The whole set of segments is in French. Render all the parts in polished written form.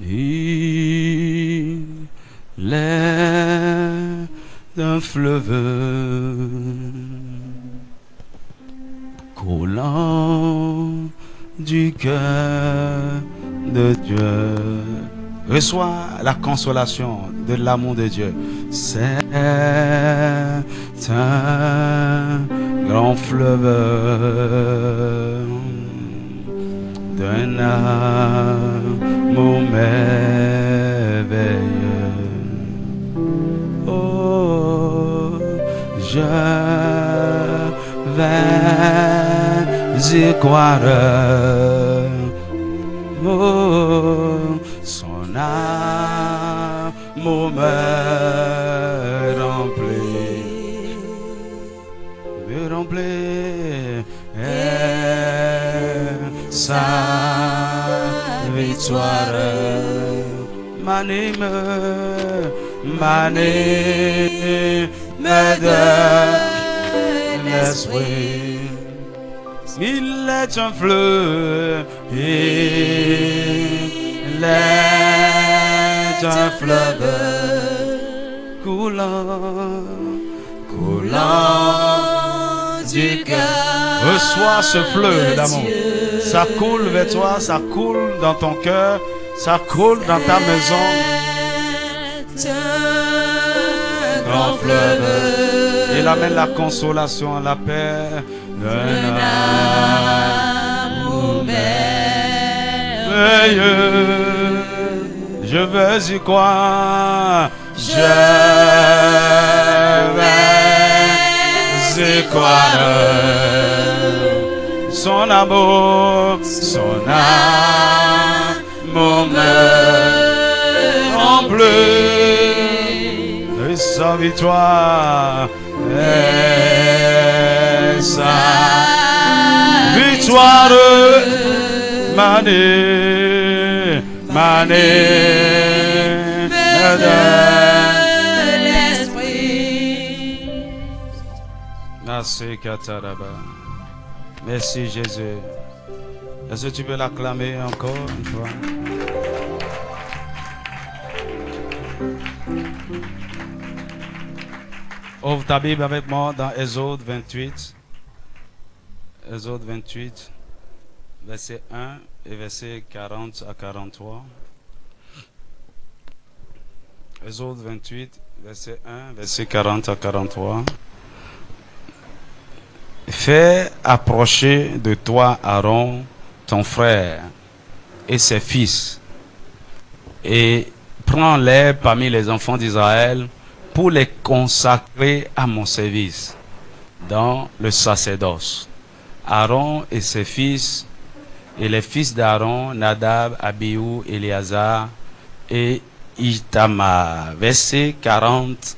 Il est un fleuve coulant du cœur de Dieu. Reçois la consolation de l'amour de Dieu. C'est un grand fleuve d'un amour merveilleux. Oh, je vais y croire. Oh, son amour me remplit, et sa victoire m'anime de l'esprit. Il est un fleuve, il est un fleuve coulant du cœur. Reçois ce fleuve d'amour. Ça coule vers toi, ça coule dans ton cœur, ça coule dans ta maison. Grand fleuve. Il amène la consolation, la paix. D'un amour merveilleux. Je veux y croire. Je vais y croire. Son amour me remplit. Et sa victoire. Et sa victoire m'anime de l'esprit. Merci Kataraba. Merci Jésus. Est-ce que tu peux l'acclamer encore une fois? Ouvre ta Bible avec moi dans Exode 28. Exode 28, verset 1 et verset 40 à 43. Exode 28, verset 1, verset 40 à 43. Fais approcher de toi Aaron, ton frère, et ses fils, et prends-les parmi les enfants d'Israël pour les consacrer à mon service dans le sacerdoce. Aaron et ses fils, et les fils d'Aaron, Nadab, Abihu, Éléazar et Ithamar. Verset 40.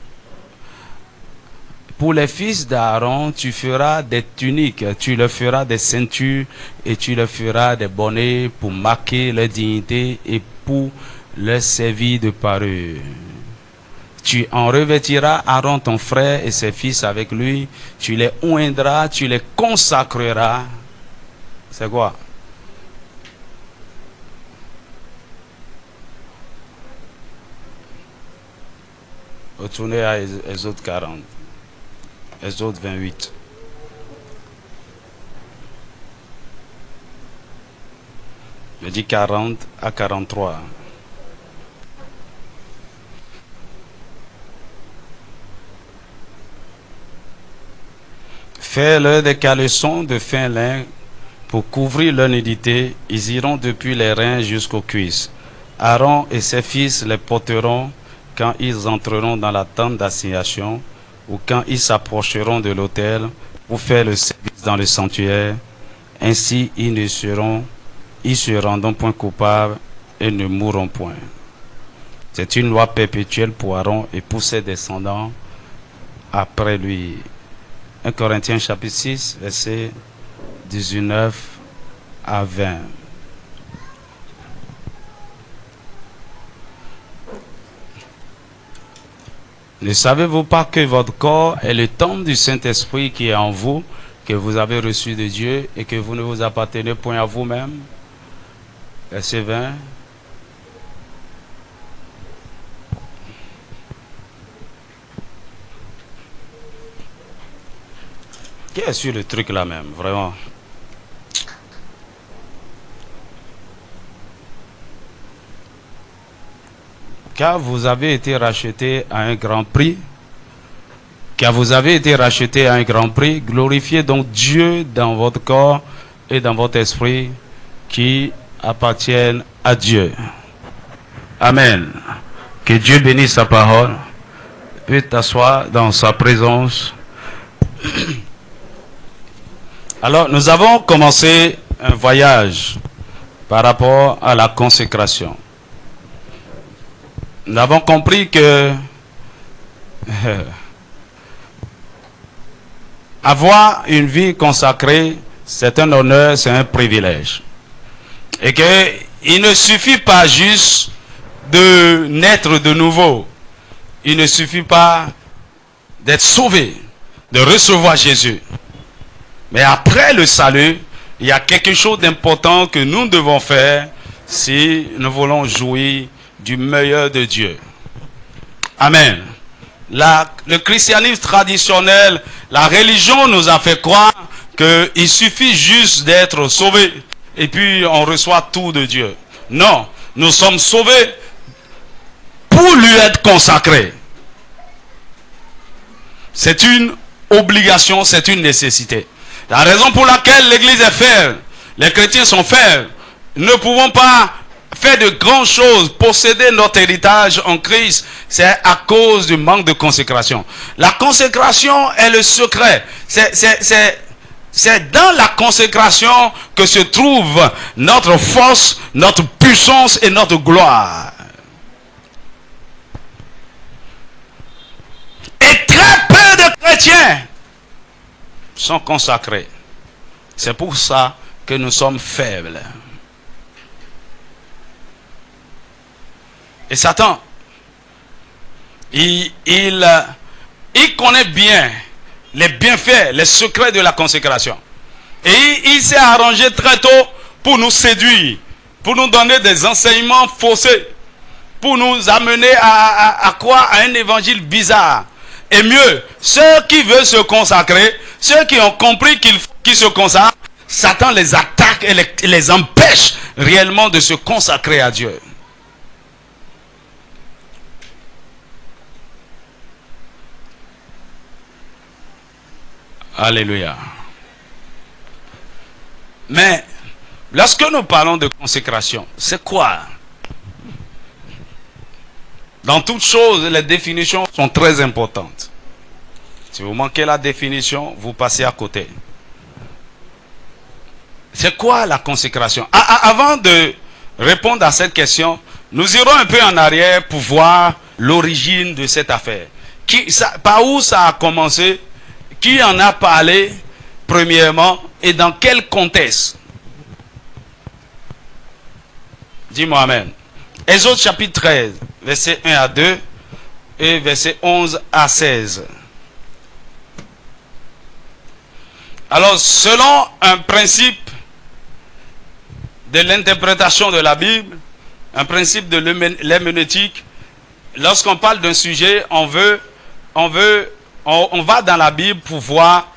Pour les fils d'Aaron, tu feras des tuniques, tu leur feras des ceintures et tu leur feras des bonnets pour marquer leur dignité et pour leur servir de parure. Tu en revêtiras Aaron ton frère et ses fils avec lui, tu les oindras, tu les consacreras. C'est quoi? Retournez à Exode 40. Exode 28. Je dis 40 à 43. Fais-leur des caleçons de fin lin pour couvrir leur nudité. Ils iront depuis les reins jusqu'aux cuisses. Aaron et ses fils les porteront quand ils entreront dans la tente d'assignation ou quand ils s'approcheront de l'autel pour faire le service dans le sanctuaire. Ainsi, ils se rendront point coupables et ne mourront point. C'est une loi perpétuelle pour Aaron et pour ses descendants après lui. 1 Corinthiens chapitre 6, verset 19 à 20. Ne savez-vous pas que votre corps est le temple du Saint-Esprit qui est en vous, que vous avez reçu de Dieu et que vous ne vous appartenez point à vous-même? Verset 20. Qui est sur le truc là même, vraiment? Car vous avez été racheté à un grand prix. Car vous avez été racheté à un grand prix. Glorifiez donc Dieu dans votre corps et dans votre esprit qui appartiennent à Dieu. Amen. Que Dieu bénisse sa parole. Puis t'asseoir dans sa présence. Alors, nous avons commencé un voyage par rapport à la consécration. Nous avons compris que avoir une vie consacrée, c'est un honneur, c'est un privilège. Et qu'il ne suffit pas juste de naître de nouveau. Il ne suffit pas d'être sauvé, de recevoir Jésus. Mais après le salut, il y a quelque chose d'important que nous devons faire si nous voulons jouir du meilleur de Dieu. Amen. Le christianisme traditionnel, la religion nous a fait croire qu'il suffit juste d'être sauvé et puis on reçoit tout de Dieu. Non, nous sommes sauvés pour lui être consacrés. C'est une obligation, c'est une nécessité. La raison pour laquelle l'Église est faible, les chrétiens sont faibles, ne pouvons pas faire de grandes choses, posséder notre héritage en Christ, c'est à cause du manque de consécration. La consécration est le secret. C'est dans la consécration que se trouve notre force, notre puissance et notre gloire. Et très peu de chrétiens sont consacrés. C'est pour ça que nous sommes faibles. Et Satan, il connaît bien les bienfaits, les secrets de la consécration. Et il s'est arrangé très tôt pour nous séduire, pour nous donner des enseignements faussés, pour nous amener à croire à un évangile bizarre. Et mieux, ceux qui veulent se consacrer, ceux qui ont compris qu'ils se consacrent, Satan les attaque et les empêche réellement de se consacrer à Dieu. Alléluia. Mais, lorsque nous parlons de consécration, c'est quoi? Dans toutes choses, les définitions sont très importantes. Si vous manquez la définition, vous passez à côté. C'est quoi la consécration? Avant de répondre à cette question, nous irons un peu en arrière pour voir l'origine de cette affaire. Par où ça a commencé? Qui en a parlé premièrement et dans quel contexte? Dis-moi amen. Exode chapitre 13, versets 1 à 2 et versets 11 à 16. Alors, selon un principe de l'interprétation de la Bible, un principe de l'herméneutique, lorsqu'on parle d'un sujet, on va dans la Bible pour voir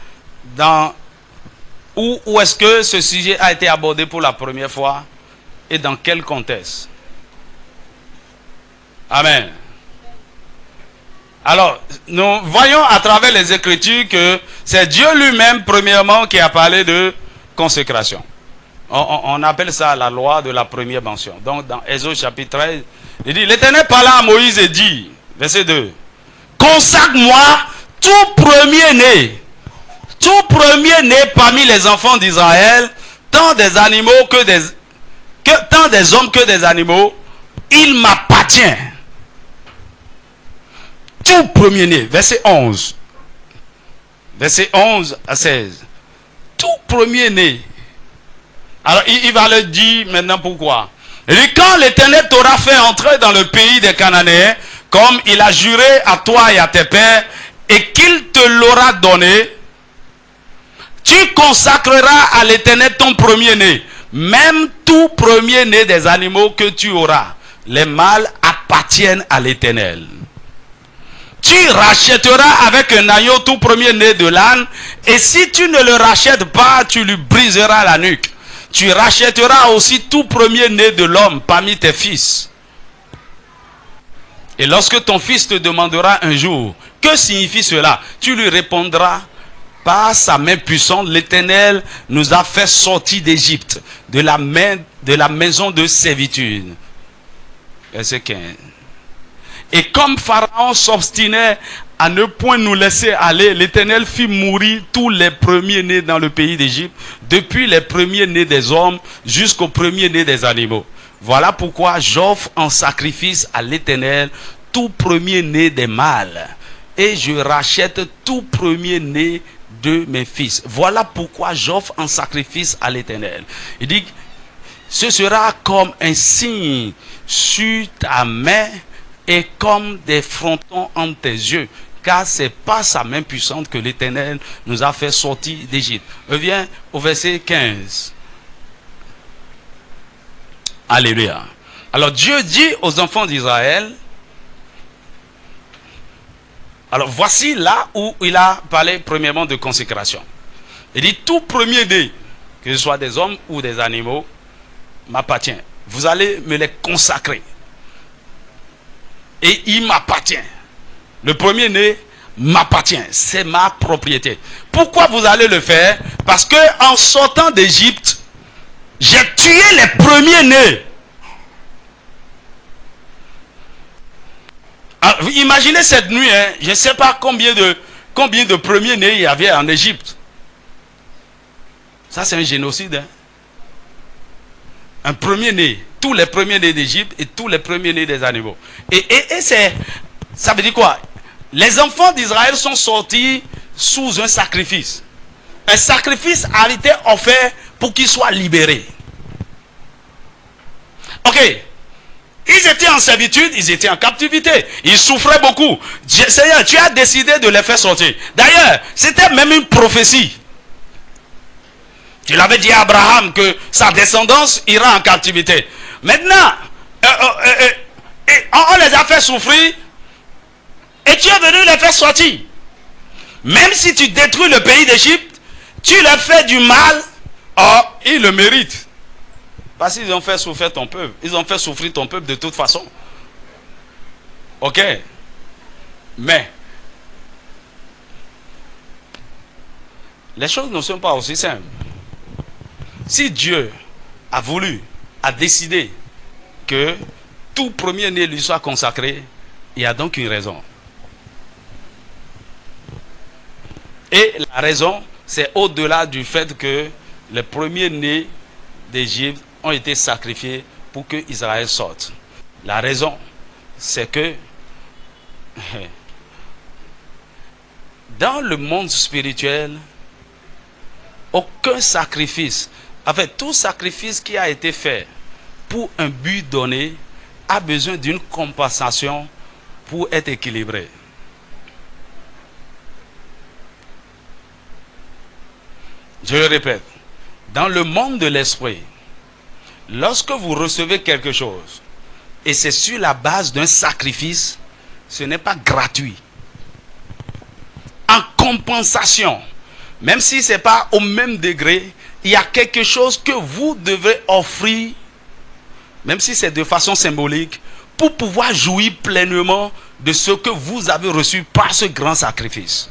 où est-ce que ce sujet a été abordé pour la première fois et dans quel contexte. Amen. Alors, nous voyons à travers les Écritures que c'est Dieu lui-même, premièrement, qui a parlé de consécration. On appelle ça la loi de la première mention. Donc, dans Exode chapitre 13, il dit, l'Éternel parla à Moïse et dit, verset 2, consacre-moi tout premier-né parmi les enfants d'Israël, tant des animaux tant des hommes que des animaux, il m'appartient. Tout premier-né, verset 11. Verset 11 à 16. Tout premier-né. Alors, il va le dire maintenant pourquoi. Il dit, quand l'Éternel t'aura fait entrer dans le pays des Cananéens, comme il a juré à toi et à tes pères, et qu'il te l'aura donné, tu consacreras à l'Éternel ton premier-né, même tout premier-né des animaux que tu auras. Les mâles appartiennent à l'Éternel. tu rachèteras avec un agneau tout premier-né de l'âne, et si tu ne le rachètes pas, tu lui briseras la nuque. Tu rachèteras aussi tout premier-né de l'homme parmi tes fils. Et lorsque ton fils te demandera un jour, que signifie cela? Tu lui répondras, par sa main puissante, l'Éternel nous a fait sortir d'Égypte, de la maison de servitude. Verset 15. Et comme Pharaon s'obstinait à ne point nous laisser aller, l'Éternel fit mourir tous les premiers-nés dans le pays d'Égypte, depuis les premiers-nés des hommes jusqu'aux premiers-nés des animaux. Voilà pourquoi j'offre en sacrifice à l'Éternel tout premier-né des mâles, et je rachète tout premier-né de mes fils. Voilà pourquoi j'offre en sacrifice à l'Éternel. Il dit, ce sera comme un signe sur ta main et comme des frontons entre tes yeux, car c'est par sa main puissante que l'Éternel nous a fait sortir d'Égypte. Reviens au verset 15. Alléluia. Alors Dieu dit aux enfants d'Israël, alors voici là où il a parlé premièrement de consécration. Il dit, tout premier-né, que ce soit des hommes ou des animaux, m'appartient. Vous allez me les consacrer. Et il m'appartient. Le premier-né m'appartient. C'est ma propriété. Pourquoi vous allez le faire? Parce que en sortant d'Égypte, j'ai tué les premiers-nés. Alors, imaginez cette nuit, hein, je ne sais pas combien de premiers-nés il y avait en Égypte. Ça, c'est un génocide. Hein. Un premier-né, tous les premiers-nés d'Égypte et tous les premiers-nés des animaux. Et ça veut dire quoi? Les enfants d'Israël sont sortis sous un sacrifice. Un sacrifice a été offert pour qu'ils soient libérés. Ok. Ils étaient en servitude, ils étaient en captivité. Ils souffraient beaucoup. Seigneur, tu as décidé de les faire sortir. D'ailleurs, c'était même une prophétie. Tu l'avais dit à Abraham que sa descendance ira en captivité. Maintenant, on les a fait souffrir et tu es venu les faire sortir. Même si tu détruis le pays d'Égypte, tu leur fais du mal, ils le méritent. Parce qu'ils ont fait souffrir ton peuple. Ils ont fait souffrir ton peuple de toute façon. Ok. Mais, les choses ne sont pas aussi simples. Si Dieu a voulu, a décidé que tout premier-né lui soit consacré, il y a donc une raison. Et la raison, c'est au-delà du fait que les premiers-nés d'Égypte ont été sacrifiés pour que Israël sorte. La raison, c'est que dans le monde spirituel, aucun sacrifice, en fait, tout sacrifice qui a été fait pour un but donné a besoin d'une compensation pour être équilibré. Je le répète, dans le monde de l'esprit, lorsque vous recevez quelque chose, et c'est sur la base d'un sacrifice, ce n'est pas gratuit. En compensation, même si ce n'est pas au même degré, il y a quelque chose que vous devez offrir, même si c'est de façon symbolique, pour pouvoir jouir pleinement de ce que vous avez reçu par ce grand sacrifice.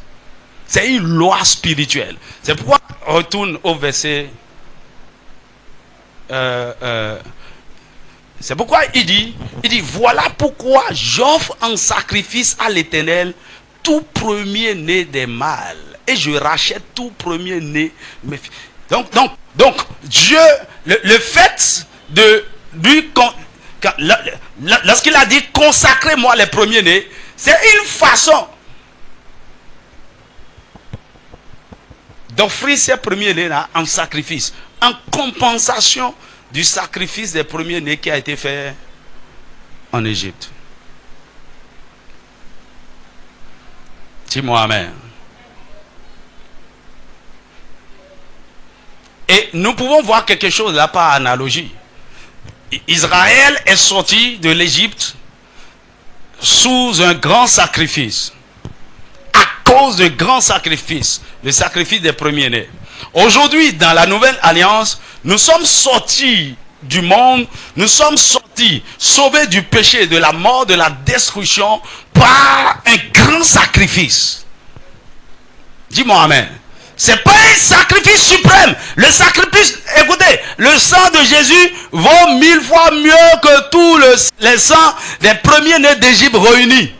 C'est une loi spirituelle. C'est pourquoi on retourne au verset. C'est pourquoi il dit, voilà pourquoi j'offre en sacrifice à l'Éternel tout premier-né des mâles. Et je rachète tout premier-né. Donc, Dieu, le fait de lui, lorsqu'il a dit consacrez-moi les premiers-nés, c'est une façon d'offrir ces premiers-nés-là en sacrifice, en compensation du sacrifice des premiers-nés qui a été fait en Égypte. Dis-moi amen. Et nous pouvons voir quelque chose là par analogie. Israël est sorti de l'Égypte sous un grand sacrifice. cause de grands sacrifices, le sacrifice des premiers-nés. Aujourd'hui, dans la nouvelle alliance, nous sommes sortis du monde, nous sommes sortis, sauvés du péché, de la mort, de la destruction, par un grand sacrifice. Dis-moi amen. C'est pas un sacrifice suprême. Le sacrifice, écoutez, le sang de Jésus vaut 1000 fois mieux que tous les sangs des premiers-nés d'Égypte réunis.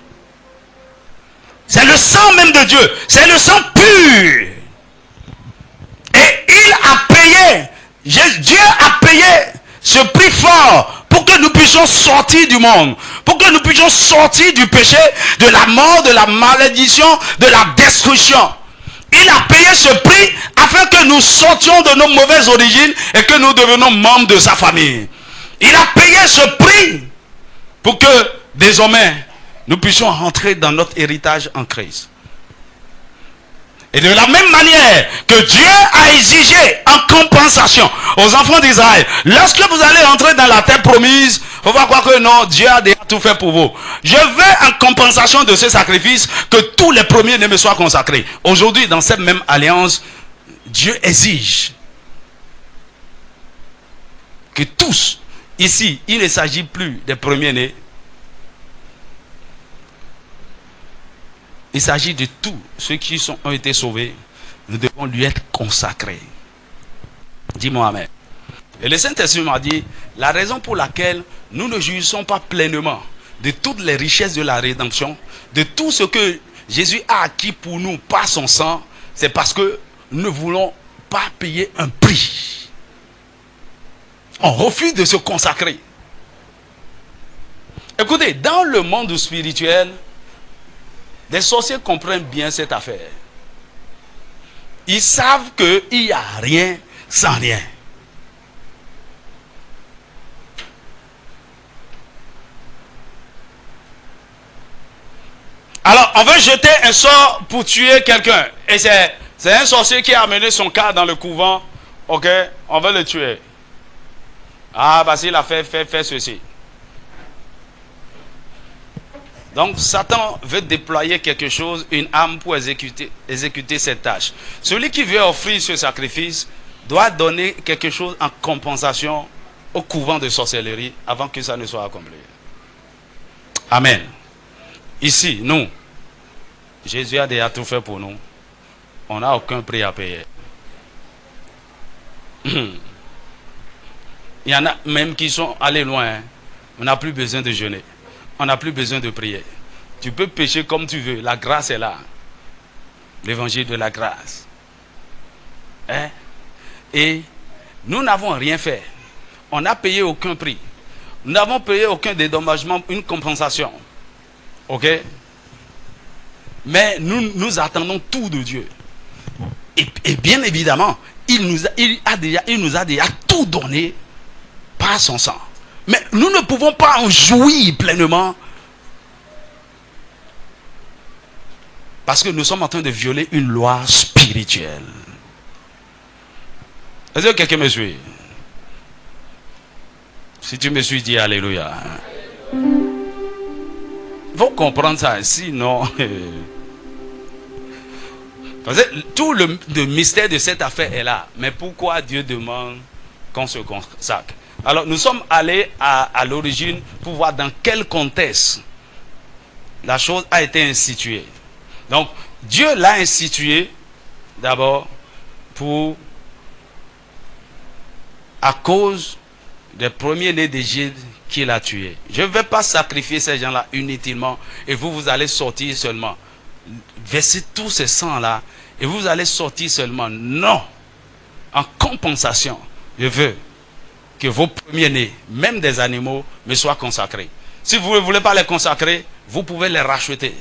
C'est le sang même de Dieu. C'est le sang pur. Et il a payé. Dieu a payé ce prix fort pour que nous puissions sortir du monde. Pour que nous puissions sortir du péché, de la mort, de la malédiction, de la destruction. Il a payé ce prix afin que nous sortions de nos mauvaises origines et que nous devenions membres de sa famille. Il a payé ce prix pour que désormais nous puissions rentrer dans notre héritage en Christ. Et de la même manière que Dieu a exigé en compensation aux enfants d'Israël, lorsque vous allez entrer dans la terre promise, on va croire que non, Dieu a déjà tout fait pour vous. Je veux en compensation de ce sacrifice que tous les premiers-nés me soient consacrés. Aujourd'hui, dans cette même alliance, Dieu exige que tous, ici, il ne s'agit plus des premiers-nés. Il s'agit de tous ceux qui ont été sauvés. Nous devons lui être consacrés. Dis-moi amen. Et le Saint-Esprit m'a dit, la raison pour laquelle nous ne jouissons pas pleinement de toutes les richesses de la rédemption, de tout ce que Jésus a acquis pour nous par son sang, c'est parce que nous ne voulons pas payer un prix. On refuse de se consacrer. Écoutez, dans le monde spirituel, les sorciers comprennent bien cette affaire. Ils savent qu'il n'y a rien sans rien. Alors, on veut jeter un sort pour tuer quelqu'un. Et c'est un sorcier qui a amené son cas dans le couvent. Ok, on veut le tuer. Ah, parce qu'il a fait ceci. Donc, Satan veut déployer quelque chose, une âme pour exécuter cette tâche. Celui qui veut offrir ce sacrifice doit donner quelque chose en compensation au couvent de sorcellerie avant que ça ne soit accompli. Amen. Ici, nous, Jésus a déjà tout fait pour nous. On n'a aucun prix à payer. Il y en a même qui sont allés loin. Hein. On n'a plus besoin de jeûner. On n'a plus besoin de prier. Tu peux pécher comme tu veux. La grâce est là. L'évangile de la grâce. Hein? Et nous n'avons rien fait. On n'a payé aucun prix. Nous n'avons payé aucun dédommagement, une compensation. Ok? Mais nous attendons tout de Dieu. Et bien évidemment, il nous a déjà tout donné par son sang. Mais nous ne pouvons pas en jouir pleinement parce que nous sommes en train de violer une loi spirituelle. Est-ce que quelqu'un me suit? Si tu me suis, dis Alléluia. Il faut comprendre ça, sinon... Parce que tout le mystère de cette affaire est là. Mais pourquoi Dieu demande qu'on se consacre? Alors, nous sommes allés à l'origine pour voir dans quel contexte la chose a été instituée. Donc, Dieu l'a instituée d'abord à cause des premiers-nés d'Égypte qu'il a tués. Je ne vais pas sacrifier ces gens-là inutilement et vous allez sortir seulement. Versez tous ces sangs-là et vous allez sortir seulement. Non! En compensation, je veux que vos premiers-nés, même des animaux, me soient consacrés. Si vous ne voulez pas les consacrer, vous pouvez les racheter.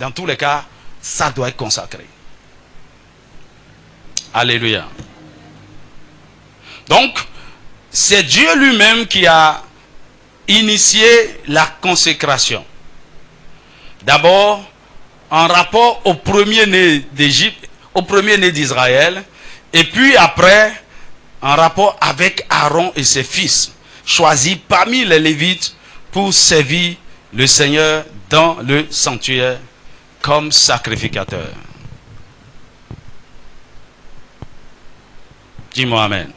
Dans tous les cas, ça doit être consacré. Alléluia. Donc, c'est Dieu lui-même qui a initié la consécration. D'abord, en rapport au premier-né d'Égypte, au premier-né d'Israël, et puis après, en rapport avec Aaron et ses fils, choisis parmi les Lévites pour servir le Seigneur dans le sanctuaire, comme sacrificateur. Dis-moi amen.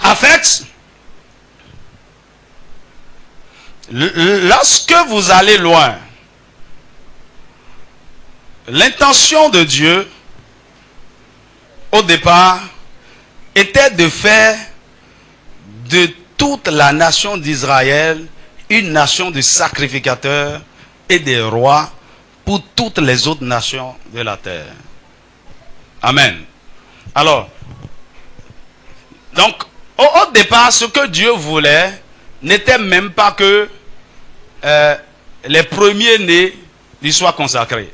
En fait, lorsque vous allez loin, l'intention de Dieu, au départ, était de faire de toute la nation d'Israël une nation de sacrificateurs et de rois pour toutes les autres nations de la terre. Amen. Alors, donc, au départ, ce que Dieu voulait n'était même pas que les premiers-nés lui soient consacrés.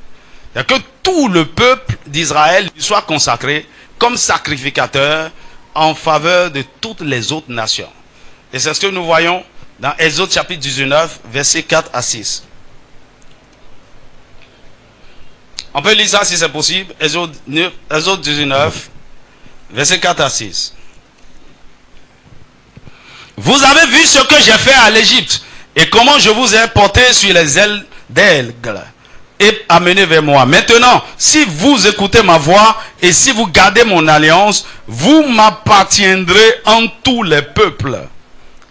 C'est-à-dire que tout le peuple d'Israël lui soit consacré comme sacrificateur en faveur de toutes les autres nations. Et c'est ce que nous voyons dans Exode chapitre 19, versets 4 à 6. On peut lire ça si c'est possible. Exode 19, versets 4 à 6. Vous avez vu ce que j'ai fait à l'Égypte et comment je vous ai porté sur les ailes d'aigle et amené vers moi. Maintenant, si vous écoutez ma voix et si vous gardez mon alliance, vous m'appartiendrez en tous les peuples,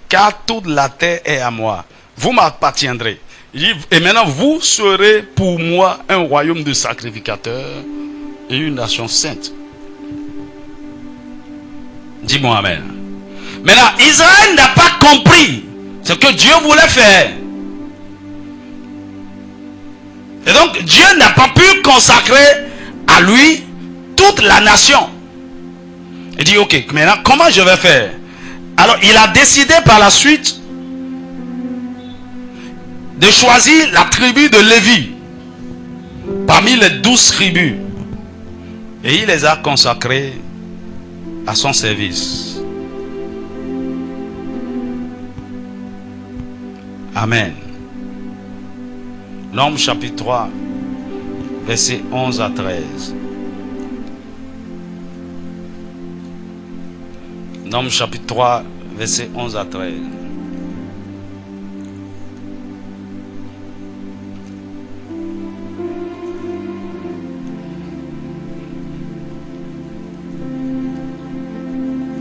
car toute la terre est à moi. Vous m'appartiendrez. Et maintenant, vous serez pour moi un royaume de sacrificateurs et une nation sainte. Dis-moi amen. Maintenant, Israël n'a pas compris ce que Dieu voulait faire. Et donc, Dieu n'a pas pu consacrer à lui toute la nation. Il dit, ok, maintenant, comment je vais faire? Alors, il a décidé par la suite de choisir la tribu de Lévi parmi les 12 tribus. Et il les a consacrés à son service. Amen. Nombres chapitre 3, versets 11 à 13. Nombres chapitre 3, versets 11 à 13.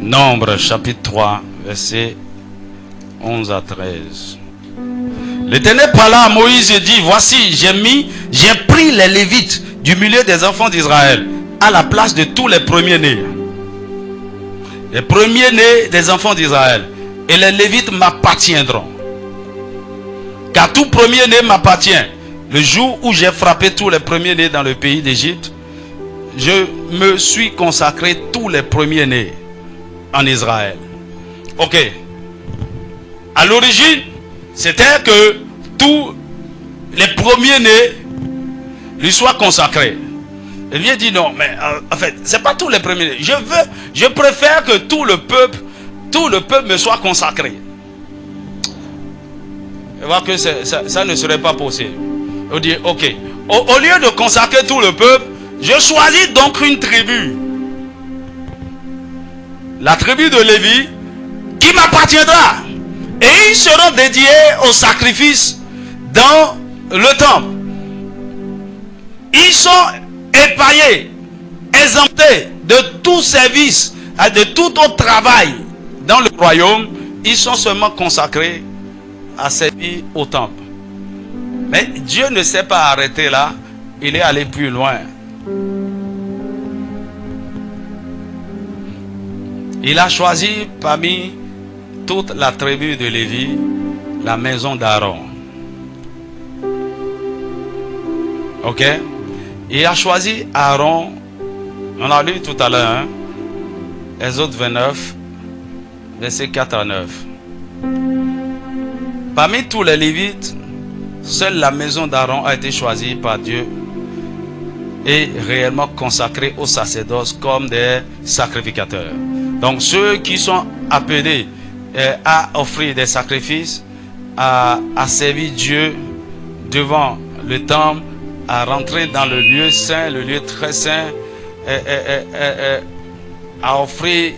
Nombres chapitre 3, versets 11 à 13. L'Éternel parla à Moïse et dit, voici, j'ai pris les Lévites du milieu des enfants d'Israël à la place de tous les premiers-nés. Les premiers-nés des enfants d'Israël. Et les Lévites m'appartiendront. Car tout premier-né m'appartient. Le jour où j'ai frappé tous les premiers-nés dans le pays d'Égypte, je me suis consacré tous les premiers-nés en Israël. Ok. À l'origine, c'était que tous les premiers-nés lui soient consacrés. Et lui dit non, mais en fait, c'est pas tous les premiers-nés. Je préfère que tout le peuple me soit consacré. Et voir que ça ne serait pas possible. On dit ok, au lieu de consacrer tout le peuple, je choisis donc une tribu. La tribu de Lévi qui m'appartiendra. Et ils seront dédiés au sacrifice dans le temple. Ils sont épargnés, exemptés de tout service, de tout autre travail dans le royaume. Ils sont seulement consacrés à servir au temple. Mais Dieu ne s'est pas arrêté là. Il est allé plus loin. Il a choisi parmi toute la tribu de Lévi la maison d'Aaron. Ok? Il a choisi Aaron. On a lu tout à l'heure, hein? Exode 29, versets 4 à 9. Parmi tous les Lévites, seule la maison d'Aaron a été choisie par Dieu et réellement consacrée au sacerdoce comme des sacrificateurs. Donc ceux qui sont appelés à offrir des sacrifices, à servir Dieu devant le temple, à rentrer dans le lieu saint, le lieu très saint, à offrir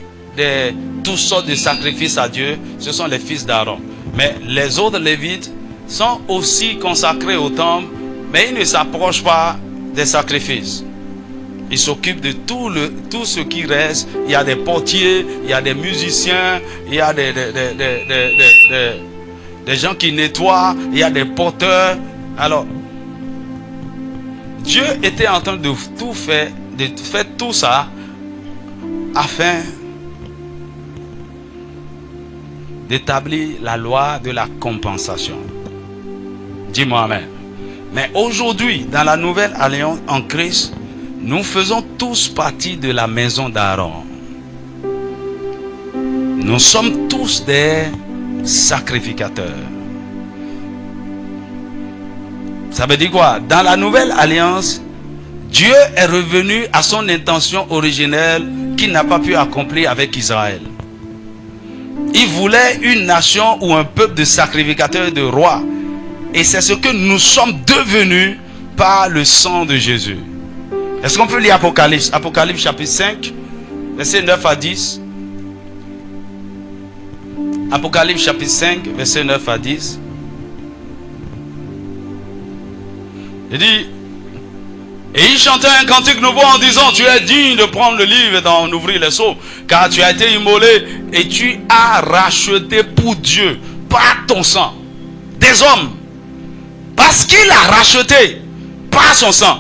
toutes sortes de sacrifices à Dieu, ce sont les fils d'Aaron. Mais les autres Lévites sont aussi consacrés au temple Mais il ne s'approche pas des sacrifices. Il s'occupe de tout ce qui reste. Il y a des portiers, il y a des musiciens, il y a des gens qui nettoient, il y a des porteurs. Alors, Dieu était en train de faire tout ça afin d'établir la loi de la compensation. Dis-moi amen. Mais aujourd'hui, dans la nouvelle alliance en Christ, nous faisons tous partie de la maison d'Aaron. Nous sommes tous des sacrificateurs. Ça veut dire quoi? Dans la nouvelle alliance, Dieu est revenu à son intention originelle qu'il n'a pas pu accomplir avec Israël. Il voulait une nation ou un peuple de sacrificateurs et de rois. Et c'est ce que nous sommes devenus par le sang de Jésus. Est-ce qu'on peut lire Apocalypse? Apocalypse chapitre 5, versets 9 à 10. Apocalypse chapitre 5, versets 9 à 10. Il dit, et il chantait un cantique nouveau en disant, tu es digne de prendre le livre et d'en ouvrir les sceaux, car tu as été immolé et tu as racheté pour Dieu, par ton sang, des hommes. Parce qu'il a racheté, par son sang,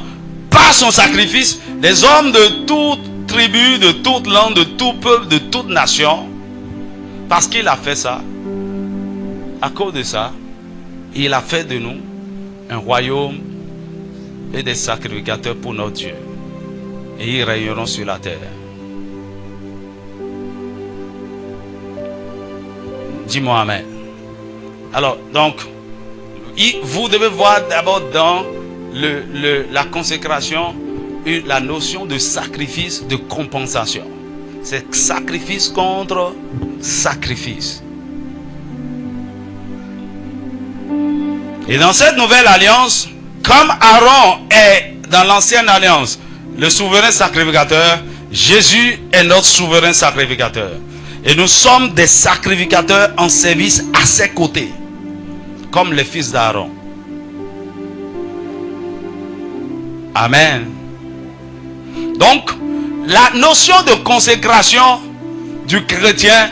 par son sacrifice, des hommes de toute tribu, de toute langue, de tout peuple, de toute nation. Parce qu'il a fait ça, à cause de ça, il a fait de nous un royaume et des sacrificateurs pour notre Dieu. Et ils régneront sur la terre. Dis-moi amen. Alors, donc, vous devez voir d'abord dans la consécration la notion de sacrifice, de compensation. C'est sacrifice contre sacrifice. Et dans cette nouvelle alliance, comme Aaron est dans l'ancienne alliance le souverain sacrificateur, Jésus est notre souverain sacrificateur. Et nous sommes des sacrificateurs en service à ses côtés, comme les fils d'Aaron. Amen. Donc, la notion de consécration du chrétien,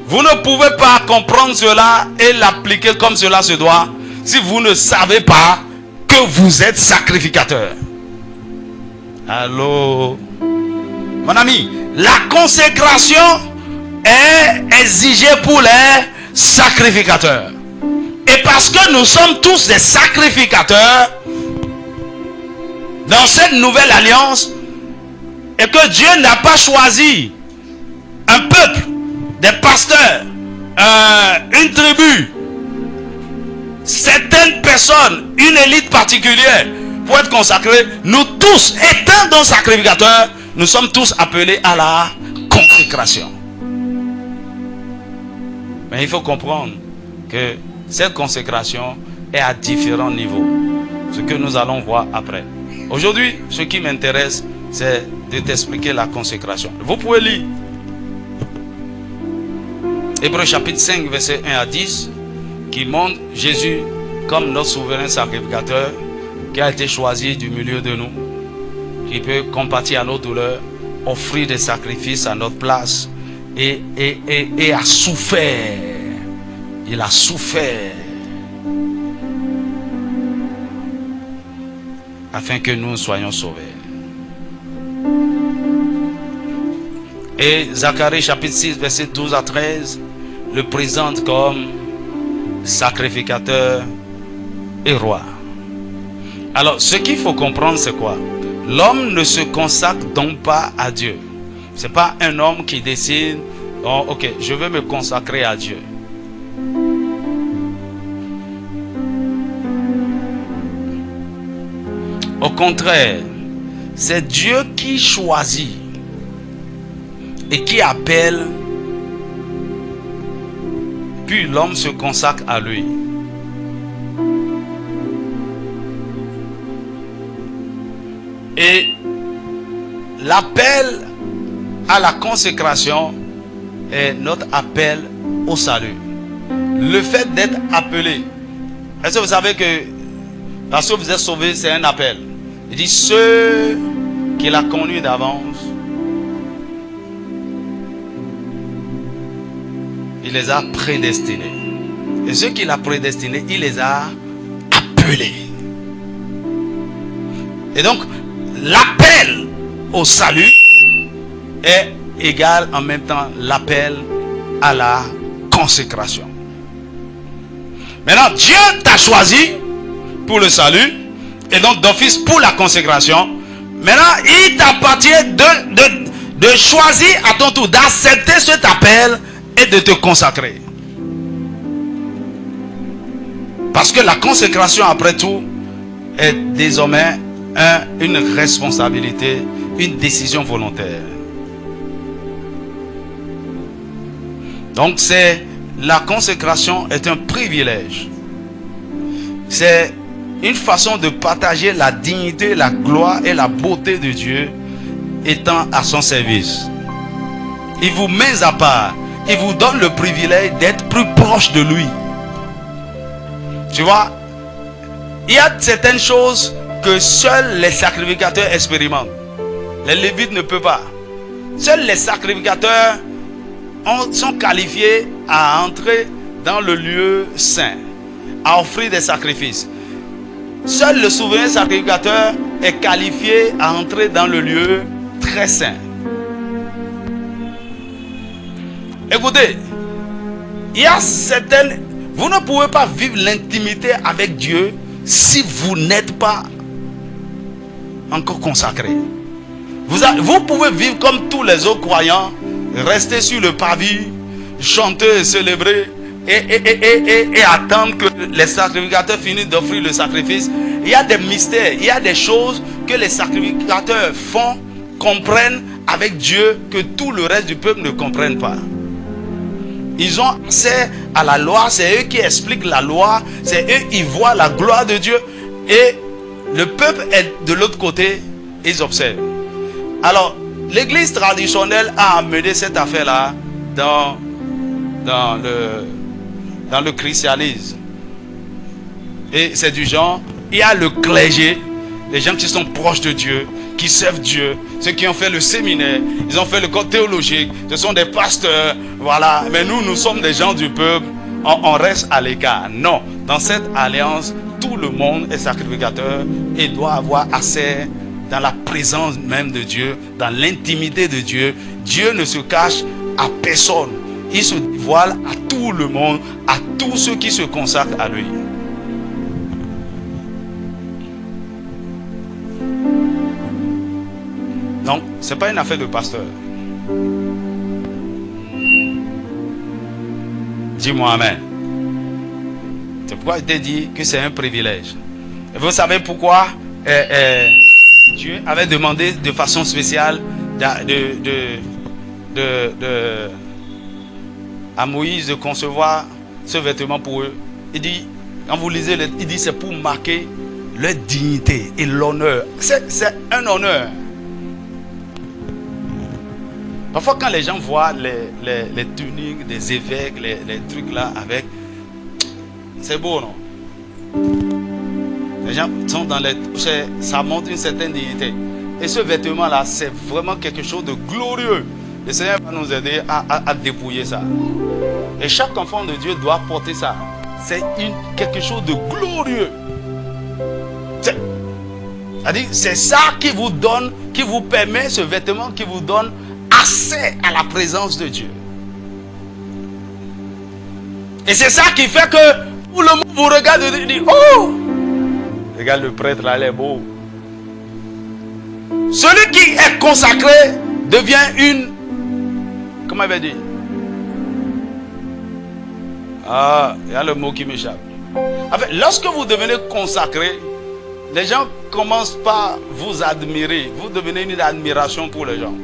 vous ne pouvez pas comprendre cela et l'appliquer comme cela se doit si vous ne savez pas que vous êtes sacrificateur. Allô? Mon ami, la consécration est exigée pour les sacrificateurs. Et parce que nous sommes tous des sacrificateurs dans cette nouvelle alliance, et que Dieu n'a pas choisi un peuple, des pasteurs, une tribu, certaines personnes, une élite particulière pour être consacrés, nous tous, étant donc sacrificateurs, nous sommes tous appelés à la consécration. Mais il faut comprendre que cette consécration est à différents niveaux. Ce que nous allons voir après. Aujourd'hui, ce qui m'intéresse, c'est de t'expliquer la consécration. Vous pouvez lire Hébreux chapitre 5, verset 1 à 10, qui montre Jésus comme notre souverain sacrificateur, qui a été choisi du milieu de nous, qui peut compatir à nos douleurs, offrir des sacrifices à notre place, et a souffert. Il a souffert afin que nous soyons sauvés. Et Zacharie chapitre 6 verset 12 à 13 le présente comme sacrificateur et roi. Alors ce qu'il faut comprendre, c'est quoi? L'homme ne se consacre donc pas à Dieu. C'est pas un homme qui décide, oh, ok, je veux me consacrer à Dieu. Au contraire, c'est Dieu qui choisit et qui appelle, puis l'homme se consacre à lui. Et l'appel à la consécration est notre appel au salut. Le fait d'être appelé. Est-ce que vous savez que Parce que vous êtes sauvés, c'est un appel. Il dit, ceux qu'il a connus d'avance, il les a prédestinés. Et ceux qu'il a prédestinés, il les a appelés. Et donc, l'appel au salut est égal en même temps l'appel à la consécration. Maintenant, Dieu t'a choisi pour le salut et donc d'office pour la consécration. Maintenant, il t'appartient de choisir à ton tour, d'accepter cet appel et de te consacrer. Parce que la consécration, après tout, est désormais une responsabilité, une décision volontaire. Donc la consécration est un privilège. C'est une façon de partager la dignité, la gloire et la beauté de Dieu étant à son service. Il vous met à part. Il vous donne le privilège d'être plus proche de lui. Tu vois, il y a certaines choses que seuls les sacrificateurs expérimentent. Les Lévites ne peuvent pas. Seuls les sacrificateurs sont qualifiés à entrer dans le lieu saint, à offrir des sacrifices. Seul le souverain sacrificateur est qualifié à entrer dans le lieu très saint. Écoutez, il y a certaines... Vous ne pouvez pas vivre l'intimité avec Dieu si vous n'êtes pas encore consacré. Vous pouvez vivre comme tous les autres croyants, rester sur le pavis, chanter et célébrer et attendre que les sacrificateurs finissent d'offrir le sacrifice. Il y a des mystères, il y a des choses que les sacrificateurs font, comprennent avec Dieu que tout le reste du peuple ne comprenne pas. Ils ont accès à la loi, c'est eux qui expliquent la loi, c'est eux qui voient la gloire de Dieu. Et le peuple est de l'autre côté, ils observent. Alors, l'église traditionnelle a amené cette affaire-là dans le christianisme. Et c'est du genre, il y a le clergé, les gens qui sont proches de Dieu, qui servent Dieu, ceux qui ont fait le séminaire, ils ont fait le code théologique, ce sont des pasteurs, voilà. Mais nous sommes des gens du peuple, on reste à l'écart. Non, dans cette alliance, tout le monde est sacrificateur et doit avoir accès dans la présence même de Dieu, dans l'intimité de Dieu. Dieu ne se cache à personne, il se dévoile à tout le monde, à tous ceux qui se consacrent à lui. Donc, ce n'est pas une affaire de pasteur. Dis-moi amen. C'est pourquoi je t'ai dit que c'est un privilège. Et vous savez pourquoi Dieu avait demandé de façon spéciale à Moïse de concevoir ce vêtement pour eux. Il dit, quand vous lisez, il dit c'est pour marquer leur dignité et l'honneur. C'est un honneur. Parfois quand les gens voient les tuniques des évêques, les trucs là avec, c'est beau, non? Les gens sont dans ça montre une certaine dignité. Et ce vêtement là, c'est vraiment quelque chose de glorieux. Le Seigneur va nous aider à dépouiller ça. Et chaque enfant de Dieu doit porter ça. C'est quelque chose de glorieux. C'est ça qui vous donne, qui vous permet, ce vêtement qui vous donne accès à la présence de Dieu. Et c'est ça qui fait que tout le monde vous regarde et dit, oh, regarde le prêtre là, il est beau. Celui qui est consacré devient comment il va dire? Ah, il y a le mot qui m'échappe. En fait, lorsque vous devenez consacré, les gens commencent par vous admirer. Vous devenez une admiration pour les gens.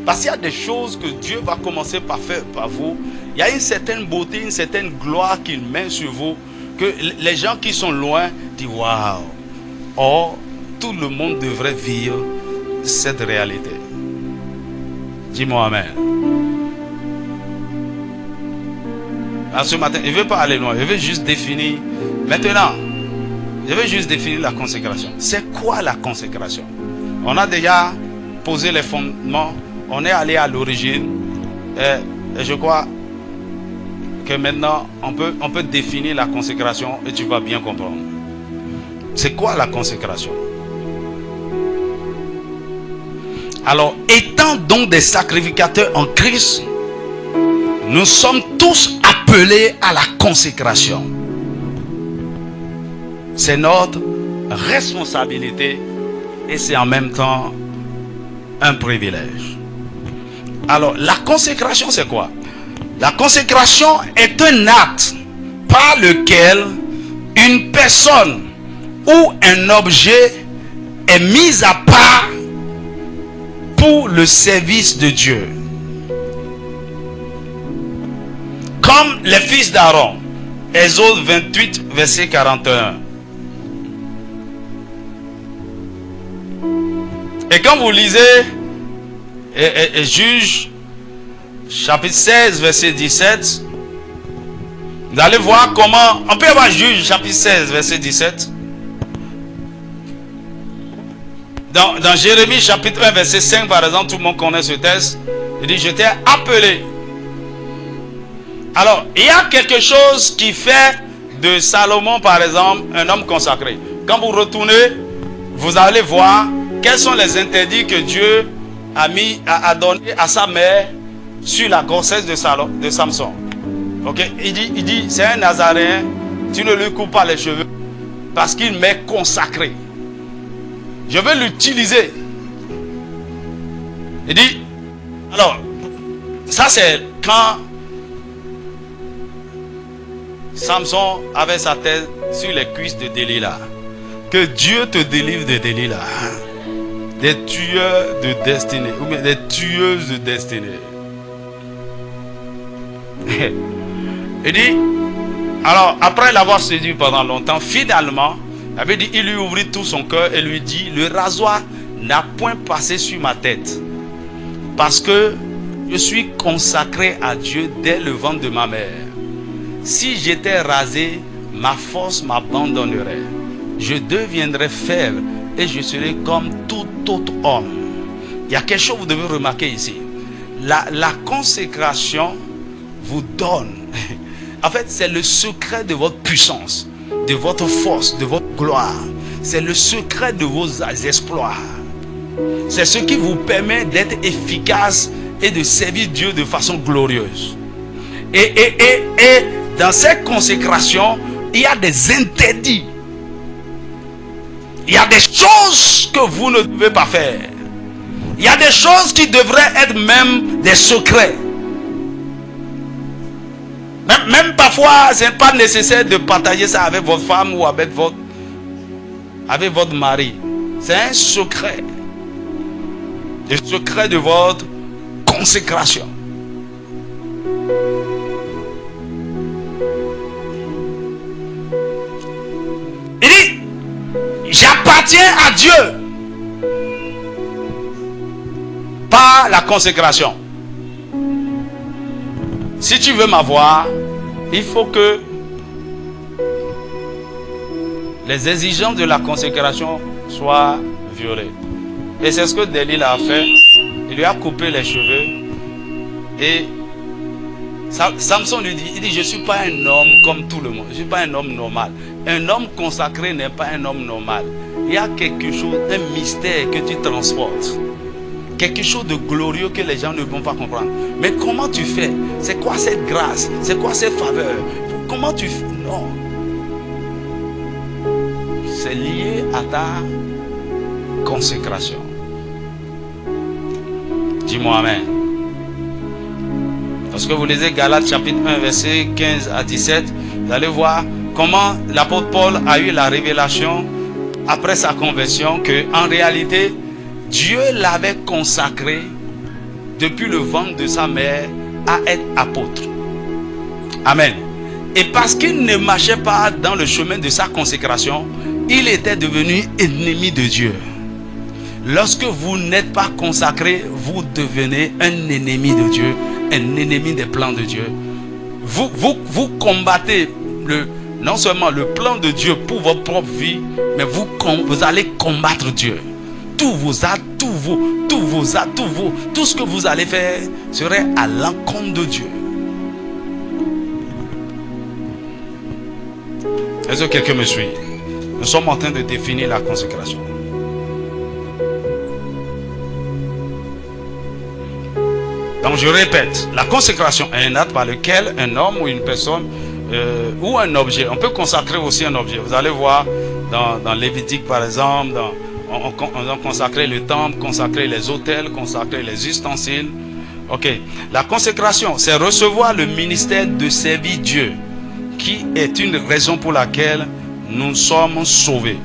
Parce qu'il y a des choses que Dieu va commencer par faire par vous. Il y a une certaine beauté, une certaine gloire qu'il met sur vous, que les gens qui sont loin disent waouh. Or, tout le monde devrait vivre cette réalité. Dis-moi amen. Alors, ce matin, je ne veux pas aller loin, je veux juste définir. Maintenant, Je vais juste définir la consécration. C'est quoi la consécration? On a déjà posé les fondements. On est allé à l'origine. Et je crois que maintenant, on peut définir la consécration et tu vas bien comprendre. C'est quoi la consécration? Alors, étant donc des sacrificateurs en Christ, nous sommes tous appelés à la consécration. C'est notre responsabilité et c'est en même temps un privilège. Alors, la consécration, c'est quoi? La consécration est un acte par lequel une personne ou un objet est mis à part pour le service de Dieu. Comme les fils d'Aaron. Exode 28, verset 41. Et quand vous lisez Juge chapitre 16 verset 17, vous allez voir comment on peut avoir Juge chapitre 16 verset 17. Dans Jérémie chapitre 1 verset 5 par exemple, tout le monde connaît ce texte. Il dit: je t'ai appelé. Alors il y a quelque chose qui fait de Salomon par exemple un homme consacré. Quand vous retournez, vous allez voir quels sont les interdits que Dieu a donné à sa mère sur la grossesse de Samson. Ok, il dit c'est un Nazaréen, tu ne lui coupes pas les cheveux parce qu'il m'est consacré. Je veux l'utiliser. Il dit, alors, ça c'est quand Samson avait sa tête sur les cuisses de Delilah. Que Dieu te délivre de Delilah. Des tueurs de destinée, ou bien des tueuses de destinée. Il dit, alors après l'avoir séduit pendant longtemps, finalement, il lui ouvrit tout son cœur et lui dit: le rasoir n'a point passé sur ma tête, parce que je suis consacré à Dieu dès le ventre de ma mère. Si j'étais rasé, ma force m'abandonnerait. Je deviendrais faible et je serai comme tout autre homme. Il y a quelque chose que vous devez remarquer ici. La consécration vous donne, en fait, c'est le secret de votre puissance, de votre force, de votre gloire. C'est le secret de vos exploits. C'est ce qui vous permet d'être efficace et de servir Dieu de façon glorieuse. Et dans cette consécration, il y a des interdits. Il y a des choses que vous ne devez pas faire. Il y a des choses qui devraient être même des secrets. Même parfois, ce n'est pas nécessaire de partager ça avec votre femme ou avec votre mari. C'est un secret. Le secret de votre consécration. Il dit: j'appartiens à Dieu par la consécration. Si tu veux m'avoir, il faut que les exigences de la consécration soient violées. Et c'est ce que Delilah a fait. Il lui a coupé les cheveux. Et Samson lui dit, il dit: je ne suis pas un homme comme tout le monde. Je ne suis pas un homme normal. Un homme consacré n'est pas un homme normal. Il y a quelque chose, un mystère que tu transportes. Quelque chose de glorieux que les gens ne vont pas comprendre. Mais comment tu fais? C'est quoi cette grâce? C'est quoi cette faveur? Comment tu fais? Non. C'est lié à ta consécration. Dis-moi amen. Lorsque vous lisez Galates chapitre 1 verset 15 à 17, vous allez voir comment l'apôtre Paul a eu la révélation après sa conversion que en réalité Dieu l'avait consacré depuis le ventre de sa mère à être apôtre. Amen. Et parce qu'il ne marchait pas dans le chemin de sa consécration, il était devenu ennemi de Dieu. Lorsque vous n'êtes pas consacré, vous devenez un ennemi de Dieu, un ennemi des plans de Dieu. Vous combattez non seulement le plan de Dieu pour votre propre vie, mais vous allez combattre Dieu. Tous vos actes, tout ce que vous allez faire serait à l'encontre de Dieu. Est-ce que quelqu'un me suit? Nous sommes en train de définir la consécration. Donc je répète, la consécration est un acte par lequel un homme ou une personne ou un objet, on peut consacrer aussi un objet. Vous allez voir dans Lévitique par exemple, on a consacré le temple, consacré les autels, consacré les ustensiles. Ok, la consécration, c'est recevoir le ministère de servir Dieu, qui est une raison pour laquelle nous sommes sauvés.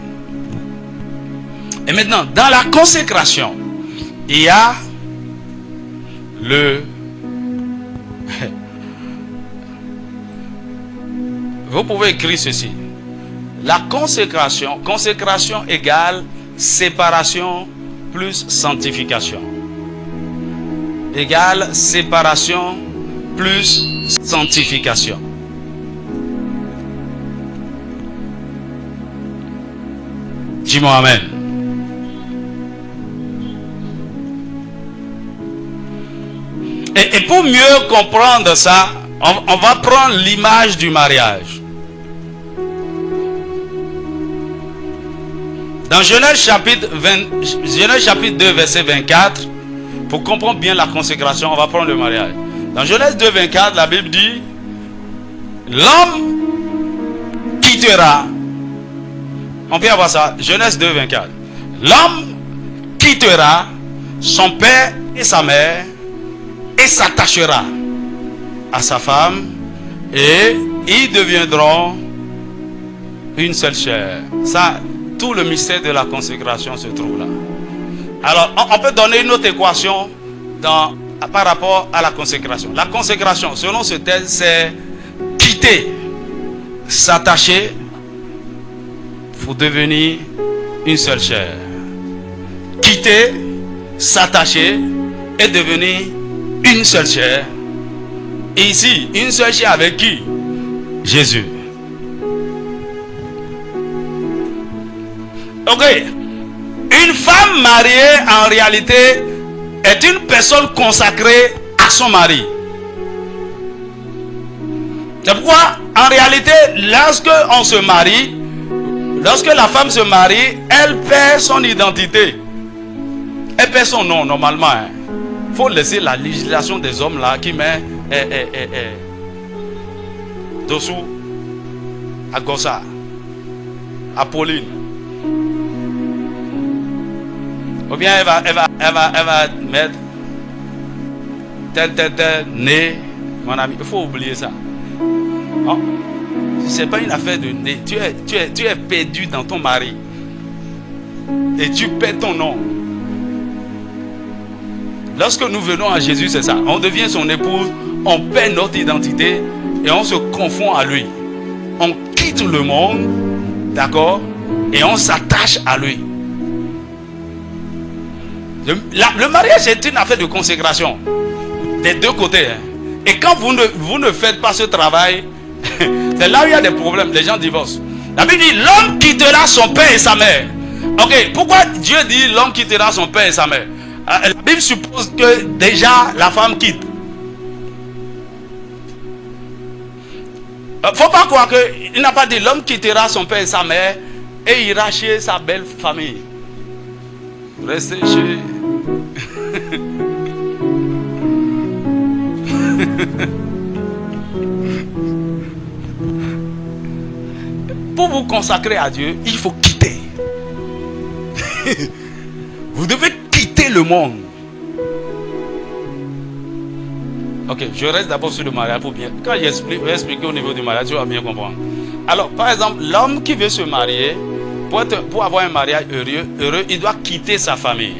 Et maintenant, dans la consécration, il y a vous pouvez écrire ceci. La consécration égale séparation plus sanctification. Égale séparation plus sanctification. Dis-moi amen. Et pour mieux comprendre ça, on va prendre l'image du mariage. Dans Genèse chapitre 2, verset 24, pour comprendre bien la consécration, on va prendre le mariage. Dans Genèse 2, 24, la Bible dit, l'homme quittera. On vient voir ça, Genèse 2, 24. L'homme quittera son père et sa mère et s'attachera à sa femme et ils deviendront une seule chair. Ça, tout le mystère de la consécration se trouve là. Alors, on peut donner une autre équation par rapport à la consécration. La consécration, selon ce texte, c'est quitter, s'attacher pour devenir une seule chair. Quitter, s'attacher et devenir une seule chair. Et ici, une seule chair avec qui? Jésus. Ok. Une femme mariée, en réalité, est une personne consacrée à son mari. C'est pourquoi, en réalité, lorsque la femme se marie, elle perd son identité. Elle perd son nom, normalement. Il faut laisser la législation des hommes là qui met dessous à Gossa, à Pauline. Ou bien elle va mettre tel, né, mon ami. Il faut oublier ça. Oh, c'est pas une affaire de né. Tu es perdu dans ton mari. Et tu perds ton nom. Lorsque nous venons à Jésus, c'est ça. On devient son épouse, on perd notre identité et on se confond à lui. On quitte le monde, d'accord, et on s'attache à lui. Le mariage est une affaire de consécration des deux côtés. Et quand vous ne faites pas ce travail, c'est là où il y a des problèmes. Les gens divorcent. La Bible dit l'homme quittera son père et sa mère. Ok, pourquoi Dieu dit l'homme quittera son père et sa mère? La Bible suppose que déjà la femme quitte. Faut pas croire qu'il n'a pas dit l'homme quittera son père et sa mère et ira chez sa belle famille. Restez chez... Pour vous consacrer à Dieu, il faut quitter. Vous devez quitter le monde. Ok, je reste d'abord sur le mariage pour bien. Quand je vais expliquer au niveau du mariage, tu vas bien comprendre. Alors, par exemple, l'homme qui veut se marier, pour avoir un mariage heureux, il doit quitter sa famille.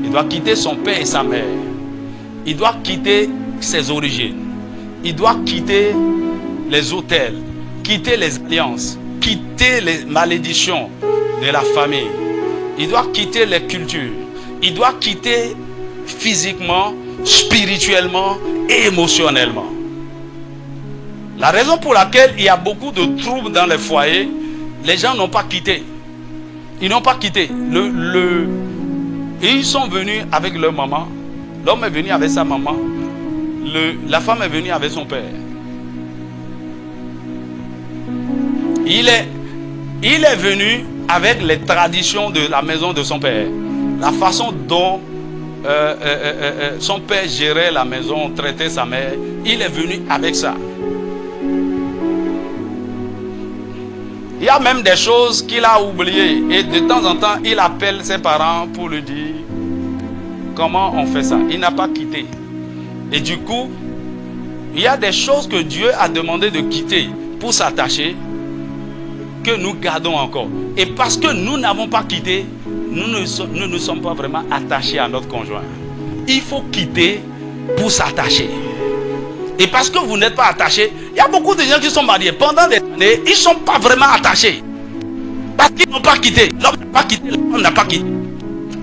Il doit quitter son père et sa mère. Il doit quitter ses origines. Il doit quitter les autels, quitter les alliances, quitter les malédictions de la famille. Il doit quitter les cultures. Il doit quitter physiquement, spirituellement et émotionnellement. La raison pour laquelle il y a beaucoup de troubles dans les foyers, les gens n'ont pas quitté. Ils n'ont pas quitté. Et ils sont venus avec leur maman. L'homme est venu avec sa maman. La femme est venue avec son père. Il est venu avec les traditions de la maison de son père. La façon dont son père gérait la maison, traitait sa mère. Il est venu avec ça. Il y a même des choses qu'il a oubliées. Et de temps en temps, il appelle ses parents pour lui dire comment on fait ça. Il n'a pas quitté. Et du coup, il y a des choses que Dieu a demandé de quitter pour s'attacher, que nous gardons encore. Et parce que nous n'avons pas quitté, nous ne sommes pas vraiment attachés à notre conjoint. Il faut quitter pour s'attacher. Et parce que vous n'êtes pas attachés, il y a beaucoup de gens qui sont mariés pendant des années, ils ne sont pas vraiment attachés. Parce qu'ils n'ont pas quitté. L'homme n'a pas quitté, la femme n'a pas quitté.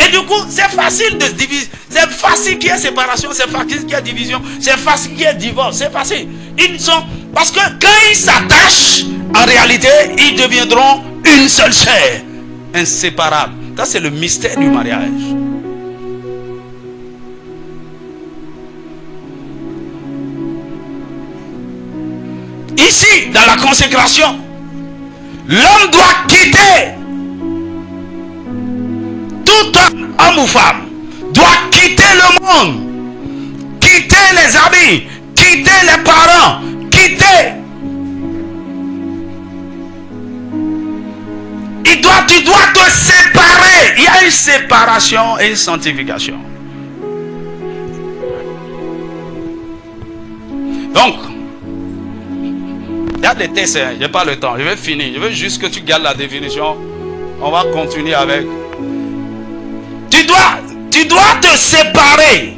Et du coup, c'est facile de se diviser. C'est facile qu'il y ait séparation, c'est facile qu'il y ait division, c'est facile qu'il y ait divorce, c'est facile. Parce que quand ils s'attachent, en réalité, ils deviendront une seule chair, inséparables. Ça, c'est le mystère du mariage. Ici, dans la consécration, l'homme doit quitter. Tout homme ou femme doit quitter le monde, quitter les amis, quitter les parents, quitter. Tu dois te séparer. Il y a une séparation et une sanctification. Donc, il y a des tests, je n'ai pas le temps, je vais finir. Je veux juste que tu gardes la définition. On va continuer avec. Tu dois te séparer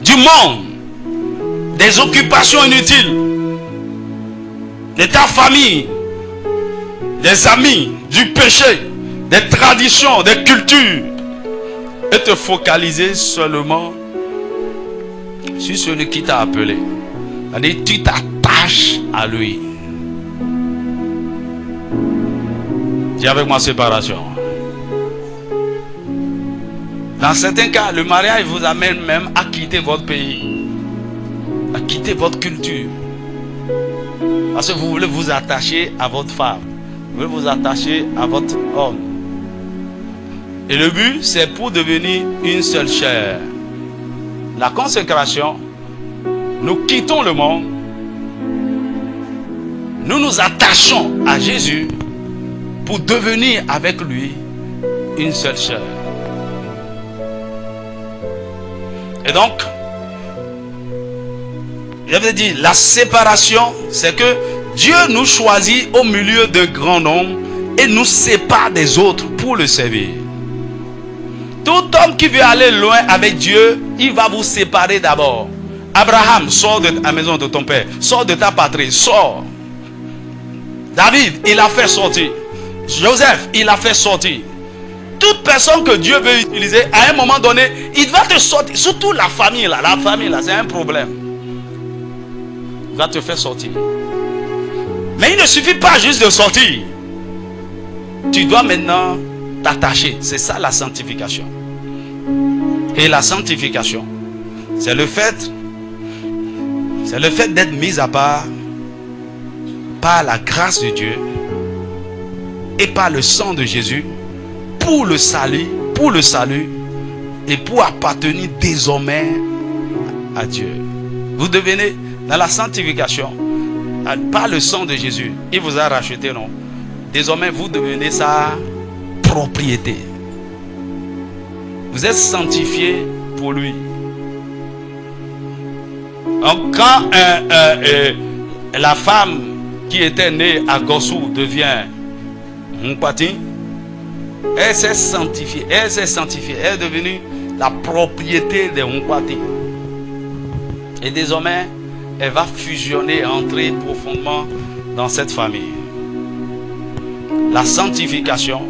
du monde, des occupations inutiles, de ta famille, des amis, du péché, des traditions, des cultures, et te focaliser seulement sur celui qui t'a appelé. C'est-à-dire, tu t'attaches à lui. Dis avec moi séparation. Dans certains cas, le mariage vous amène même à quitter votre pays, à quitter votre culture. Parce que vous voulez vous attacher à votre femme, vous voulez vous attacher à votre homme. Et le but, c'est pour devenir une seule chair. La consécration, nous quittons le monde, nous nous attachons à Jésus pour devenir avec lui une seule chair. Et donc, je veux dire, la séparation, c'est que Dieu nous choisit au milieu d'un grand nombre et nous sépare des autres pour le servir. Tout homme qui veut aller loin avec Dieu, il va vous séparer d'abord. Abraham, sors de la maison de ton père, sors de ta patrie, sors. David, il a fait sortir. Joseph, il a fait sortir. Toute personne que Dieu veut utiliser, à un moment donné, il va te sortir. Surtout la famille là, c'est un problème. Il va te faire sortir. Mais il ne suffit pas juste de sortir. Tu dois maintenant t'attacher. C'est ça la sanctification. Et la sanctification, c'est le fait d'être mis à part par la grâce de Dieu et par le sang de Jésus pour le salut et pour appartenir désormais à Dieu. Vous devenez dans la sanctification par le sang de Jésus. Il vous a racheté, non? Désormais, vous devenez sa propriété. Vous êtes sanctifié pour lui. Donc, quand la femme qui était née à Gossou devient Mpati, elle s'est sanctifiée. Elle est devenue la propriété de Mpati. Et désormais, elle va fusionner, entrer profondément dans cette famille. La sanctification,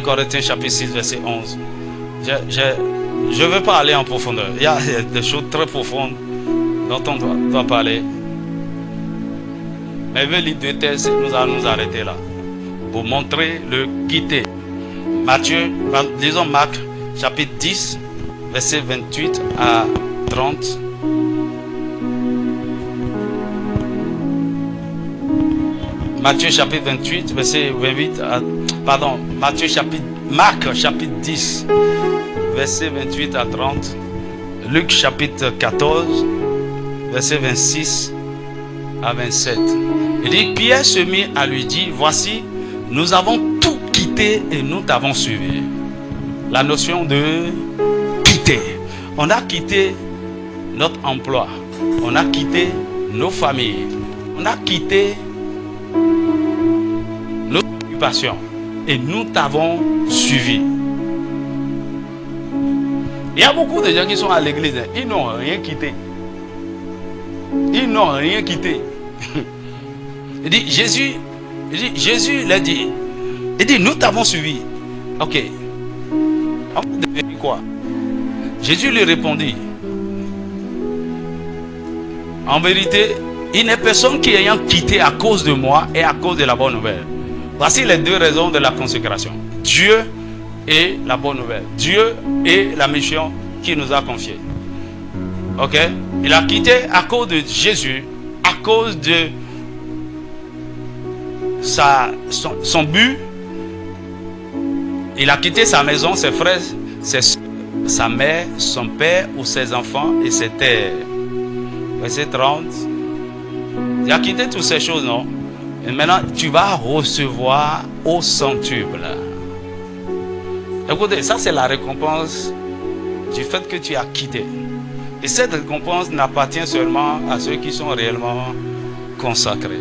Corinthiens chapitre 6, verset 11. Je ne veux pas aller en profondeur. Il y a des choses très profondes dont on doit parler. Mais je vais lire 2 textes, nous allons nous arrêter là. Pour montrer le quitter. Disons Marc, chapitre 10, verset 28 à 30. Matthieu chapitre 28, verset 28 à... Pardon, Marc chapitre 10, verset 28 à 30. Luc chapitre 14, verset 26 à 27. Il dit, Pierre se mit à lui dire, voici, nous avons tout quitté et nous t'avons suivi. La notion de quitter. On a quitté notre emploi. On a quitté nos familles. On a quitté nos occupations. Et nous t'avons suivi. Il y a beaucoup de gens qui sont à l'église. Ils n'ont rien quitté. Ils n'ont rien quitté. Il dit, Jésus l'a dit. Il dit, nous t'avons suivi. Ok. On devait quoi? Jésus lui répondit. En vérité, il n'est personne qui ayant quitté à cause de moi et à cause de la bonne nouvelle. Voici les 2 raisons de la consécration. Dieu et la bonne nouvelle. Dieu et la mission qu'il nous a confiée. Ok? Il a quitté à cause de Jésus, à cause de son but. Il a quitté sa maison, ses frères, sa mère, son père ou ses enfants et ses terres. Verset 30. Il a quitté toutes ces choses, non? Et maintenant, tu vas recevoir au centuple. Écoutez, ça c'est la récompense du fait que tu as quitté. Et cette récompense n'appartient seulement à ceux qui sont réellement consacrés.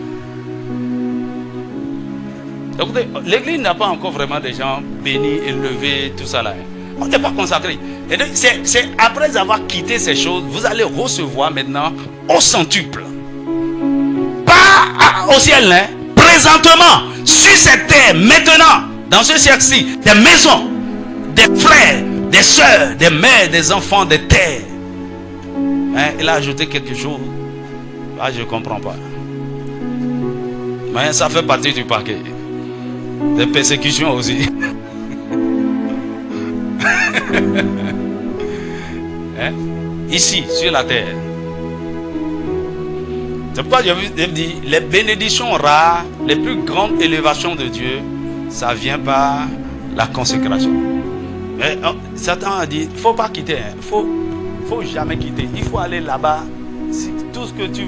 Écoutez, l'église n'a pas encore vraiment des gens bénis, élevés, tout ça là. On n'est pas consacré. Et donc, c'est après avoir quitté ces choses, vous allez recevoir maintenant au centuple. Pas au ciel, hein. Présentement, sur cette terre, maintenant, dans ce siècle-ci, des maisons, des frères, des soeurs, des mères, des enfants, des terres. Hein, il a ajouté quelque chose. Ah, je ne comprends pas. Mais ça fait partie du paquet. Des persécutions aussi. Hein? Ici, sur la terre. C'est pourquoi je dis, les bénédictions rares, les plus grandes élévations de Dieu, ça vient par la consécration. Mais Satan a dit, il ne faut pas quitter. Il ne faut jamais quitter. Il faut aller là-bas. Si tout ce que tu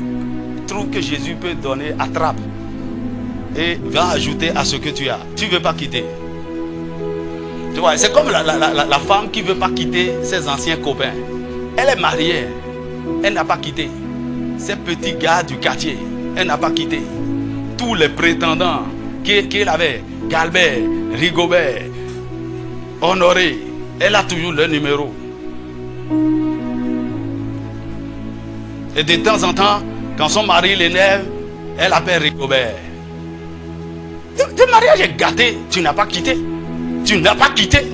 trouves que Jésus peut donner, attrape. Et va ajouter à ce que tu as. Tu ne veux pas quitter. Tu vois, c'est comme la femme qui ne veut pas quitter ses anciens copains. Elle est mariée. Elle n'a pas quitté. Ces petits gars du quartier. Elle n'a pas quitté. Tous les prétendants qu'elle avait. Galbert, Rigobert, Honoré. Elle a toujours le numéro. Et de temps en temps, quand son mari l'énerve, elle appelle Rigobert. Ton mariage est gâté, tu n'as pas quitté. Tu n'as pas quitté.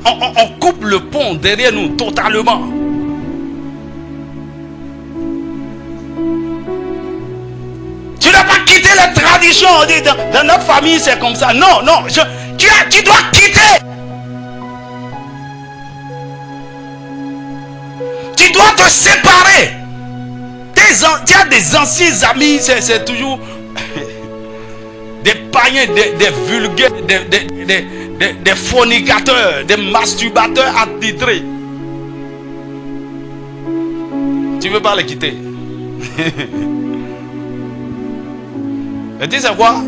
On coupe le pont derrière nous totalement. Tu n'as pas quitté les traditions. Dans notre famille, c'est comme ça. Non, non. Tu dois quitter. Tu dois te séparer. Tu as des anciens amis, c'est toujours des païens, des vulgaires, des fornicateurs, des masturbateurs attitrés. Tu ne veux pas les quitter. Et tu sais quoi?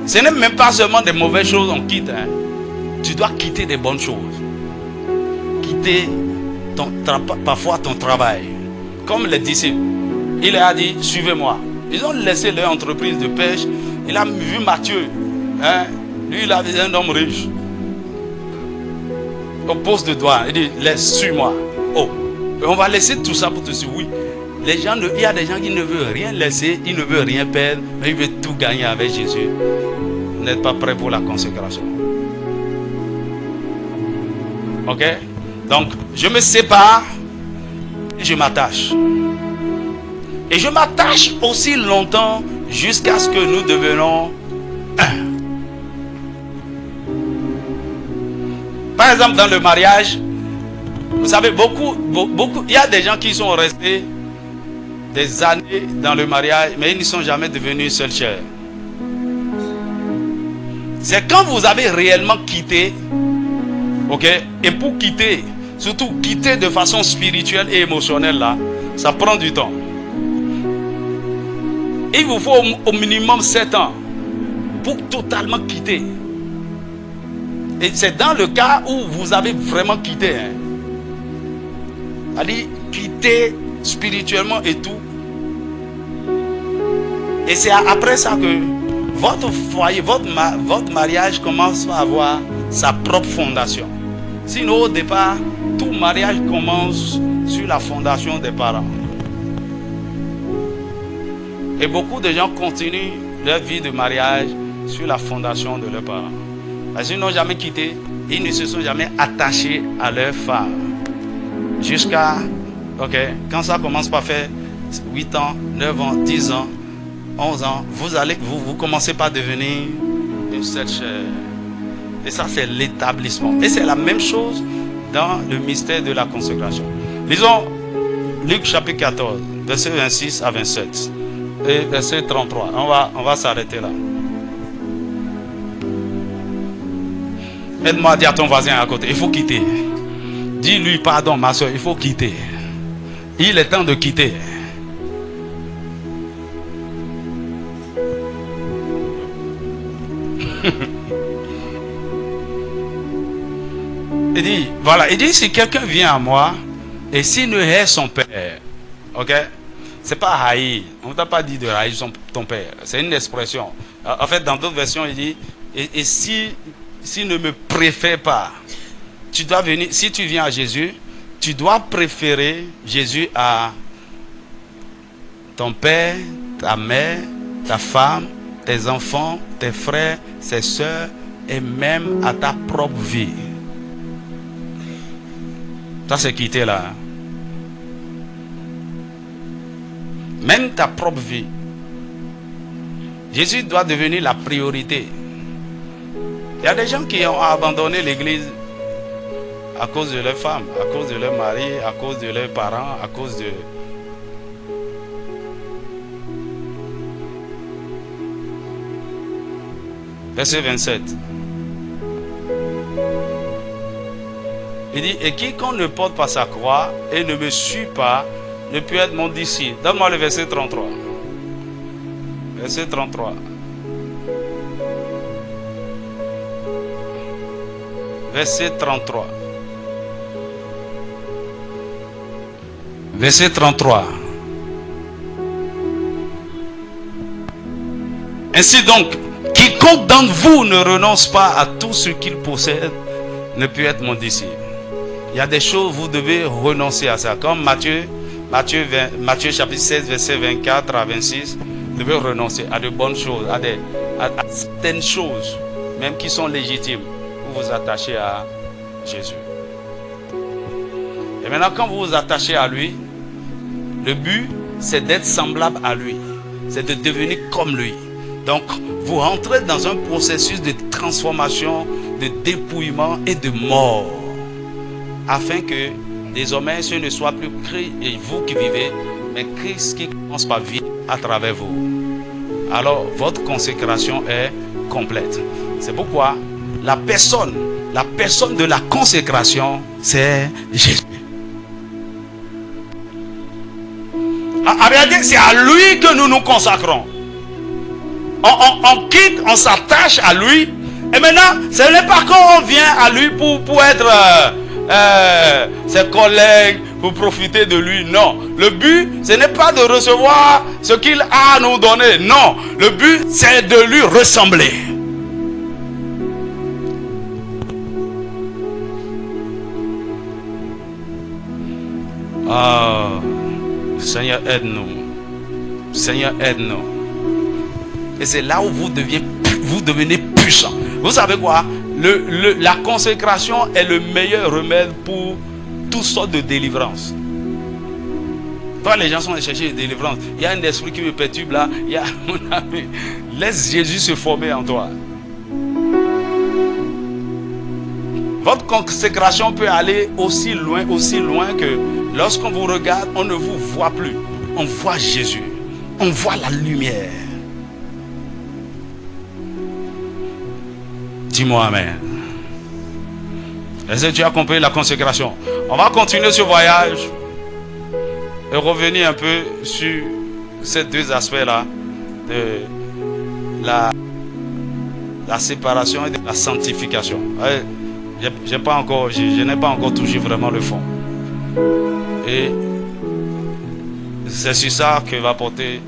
Ce n'est même pas seulement des mauvaises choses qu'on quitte. Hein. Tu dois quitter des bonnes choses. Quitter parfois ton travail. Comme les disciples. Il a dit, suivez-moi. Ils ont laissé leur entreprise de pêche. Il a vu Matthieu. Hein? Lui, il avait un homme riche. Au poste de douane. Il dit, suis-moi. Oh, on va laisser tout ça pour te suivre. Oui. Il y a des gens qui ne veulent rien laisser, ils ne veulent rien perdre, mais ils veulent tout gagner avec Jésus. Vous n'êtes pas prêts pour la consécration. Ok? Donc, je me sépare et je m'attache. Et je m'attache aussi longtemps jusqu'à ce que nous devenions un. Par exemple, dans le mariage, vous savez, beaucoup, il y a des gens qui sont restés des années dans le mariage, mais ils ne sont jamais devenus une seule chair. C'est quand vous avez réellement quitté, ok, et pour quitter, surtout quitter de façon spirituelle et émotionnelle, là, ça prend du temps. Il vous faut au minimum 7 ans pour totalement quitter. Et c'est dans le cas où vous avez vraiment quitté. C'est-à-dire quitter spirituellement et tout. Et c'est après ça que votre foyer, votre mariage commence à avoir sa propre fondation. Sinon, au départ, tout mariage commence sur la fondation des parents. Et beaucoup de gens continuent leur vie de mariage sur la fondation de leurs parents. Parce qu'ils n'ont jamais quitté, ils ne se sont jamais attachés à leur femme. Jusqu'à, ok, quand ça commence par faire 8 ans, 9 ans, 10 ans, 11 ans, vous commencez par devenir une seule chair. Et ça, c'est l'établissement. Et c'est la même chose dans le mystère de la consécration. Lisons Luc chapitre 14, versets 26 à 27 et verset 33. On va s'arrêter là. Aide-moi à dire à ton voisin à côté, il faut quitter. Dis-lui, pardon ma soeur, il faut quitter. Il est temps de quitter. Il dit, voilà, il dit, si quelqu'un vient à moi et s'il ne hait son père, ok, c'est pas haïr, on ne t'a pas dit de haïr ton père, c'est une expression. En fait, dans d'autres versions, il dit, et s'il ne me préfère pas, tu dois venir, si tu viens à Jésus, tu dois préférer Jésus à ton père, ta mère, ta femme, tes enfants, tes frères, tes soeurs et même à ta propre vie. Ça, c'est quitter là. Même ta propre vie. Jésus doit devenir la priorité. Il y a des gens qui ont abandonné l'église à cause de leurs femmes, à cause de leur mari, à cause de leurs parents, à cause de... Verset 27. Il dit, et quiconque ne porte pas sa croix et ne me suit pas, ne peut être mon disciple. Donne-moi le verset 33. Verset 33. Verset 33. Verset 33. Ainsi donc, quiconque d'entre vous ne renonce pas à tout ce qu'il possède, ne peut être mon disciple. Il y a des choses, vous devez renoncer à ça. Comme Matthieu chapitre 16, verset 24 à 26, vous devez renoncer à de bonnes choses, à certaines choses, même qui sont légitimes, pour vous attacher à Jésus. Et maintenant, quand vous vous attachez à lui, le but, c'est d'être semblable à lui. C'est de devenir comme lui. Donc, vous rentrez dans un processus de transformation, de dépouillement et de mort. Afin que désormais ce ne soit plus Christ et vous qui vivez, mais Christ qui commence par vivre à travers vous. Alors votre consécration est complète. C'est pourquoi la personne de la consécration, c'est Jésus. En réalité, c'est à lui que nous nous consacrons. On quitte, on s'attache à lui. Et maintenant, ce n'est pas quand on vient à lui pour être ses collègues, pour profiter de lui. Non. Le but, ce n'est pas de recevoir ce qu'il a à nous donner. Non. Le but, c'est de lui ressembler. Oh, Seigneur, aide-nous. Seigneur, aide-nous. Et c'est là où vous devenez puissant. Vous savez quoi? La consécration est le meilleur remède pour toutes sortes de délivrances. Quand les gens sont allés chercher des délivrances, il y a un esprit qui me perturbe là. Il y a, mon ami, laisse Jésus se former en toi. Votre consécration peut aller aussi loin que lorsqu'on vous regarde, on ne vous voit plus. On voit Jésus. On voit la lumière. Dis-moi amen. Est-ce que tu as compris la consécration? On va continuer ce voyage et revenir un peu sur ces deux aspects-là de la séparation et de la sanctification. Je n'ai pas encore touché vraiment le fond. Et c'est sur ça que va porter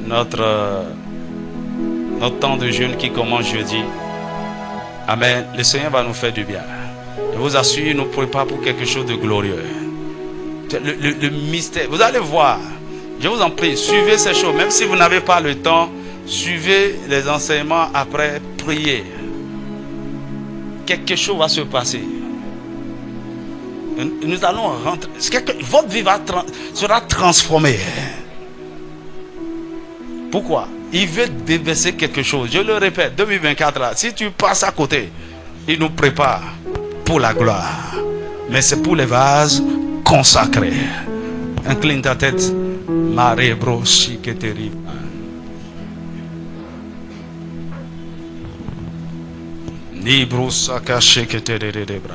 notre temps de jeûne qui commence jeudi. Amen. Le Seigneur va nous faire du bien. Je vous assure, il nous prépare pour quelque chose de glorieux. Le mystère. Vous allez voir. Je vous en prie, suivez ces choses. Même si vous n'avez pas le temps, suivez les enseignements après, priez. Quelque chose va se passer. Nous allons rentrer. Votre vie sera transformée. Pourquoi? Il veut déverser quelque chose. Je le répète, 2024 là, si tu passes à côté, il nous prépare pour la gloire. Mais c'est pour les vases consacrés. Incline ta tête. Marie brochi que terrible. Ni brosa caché que terrible.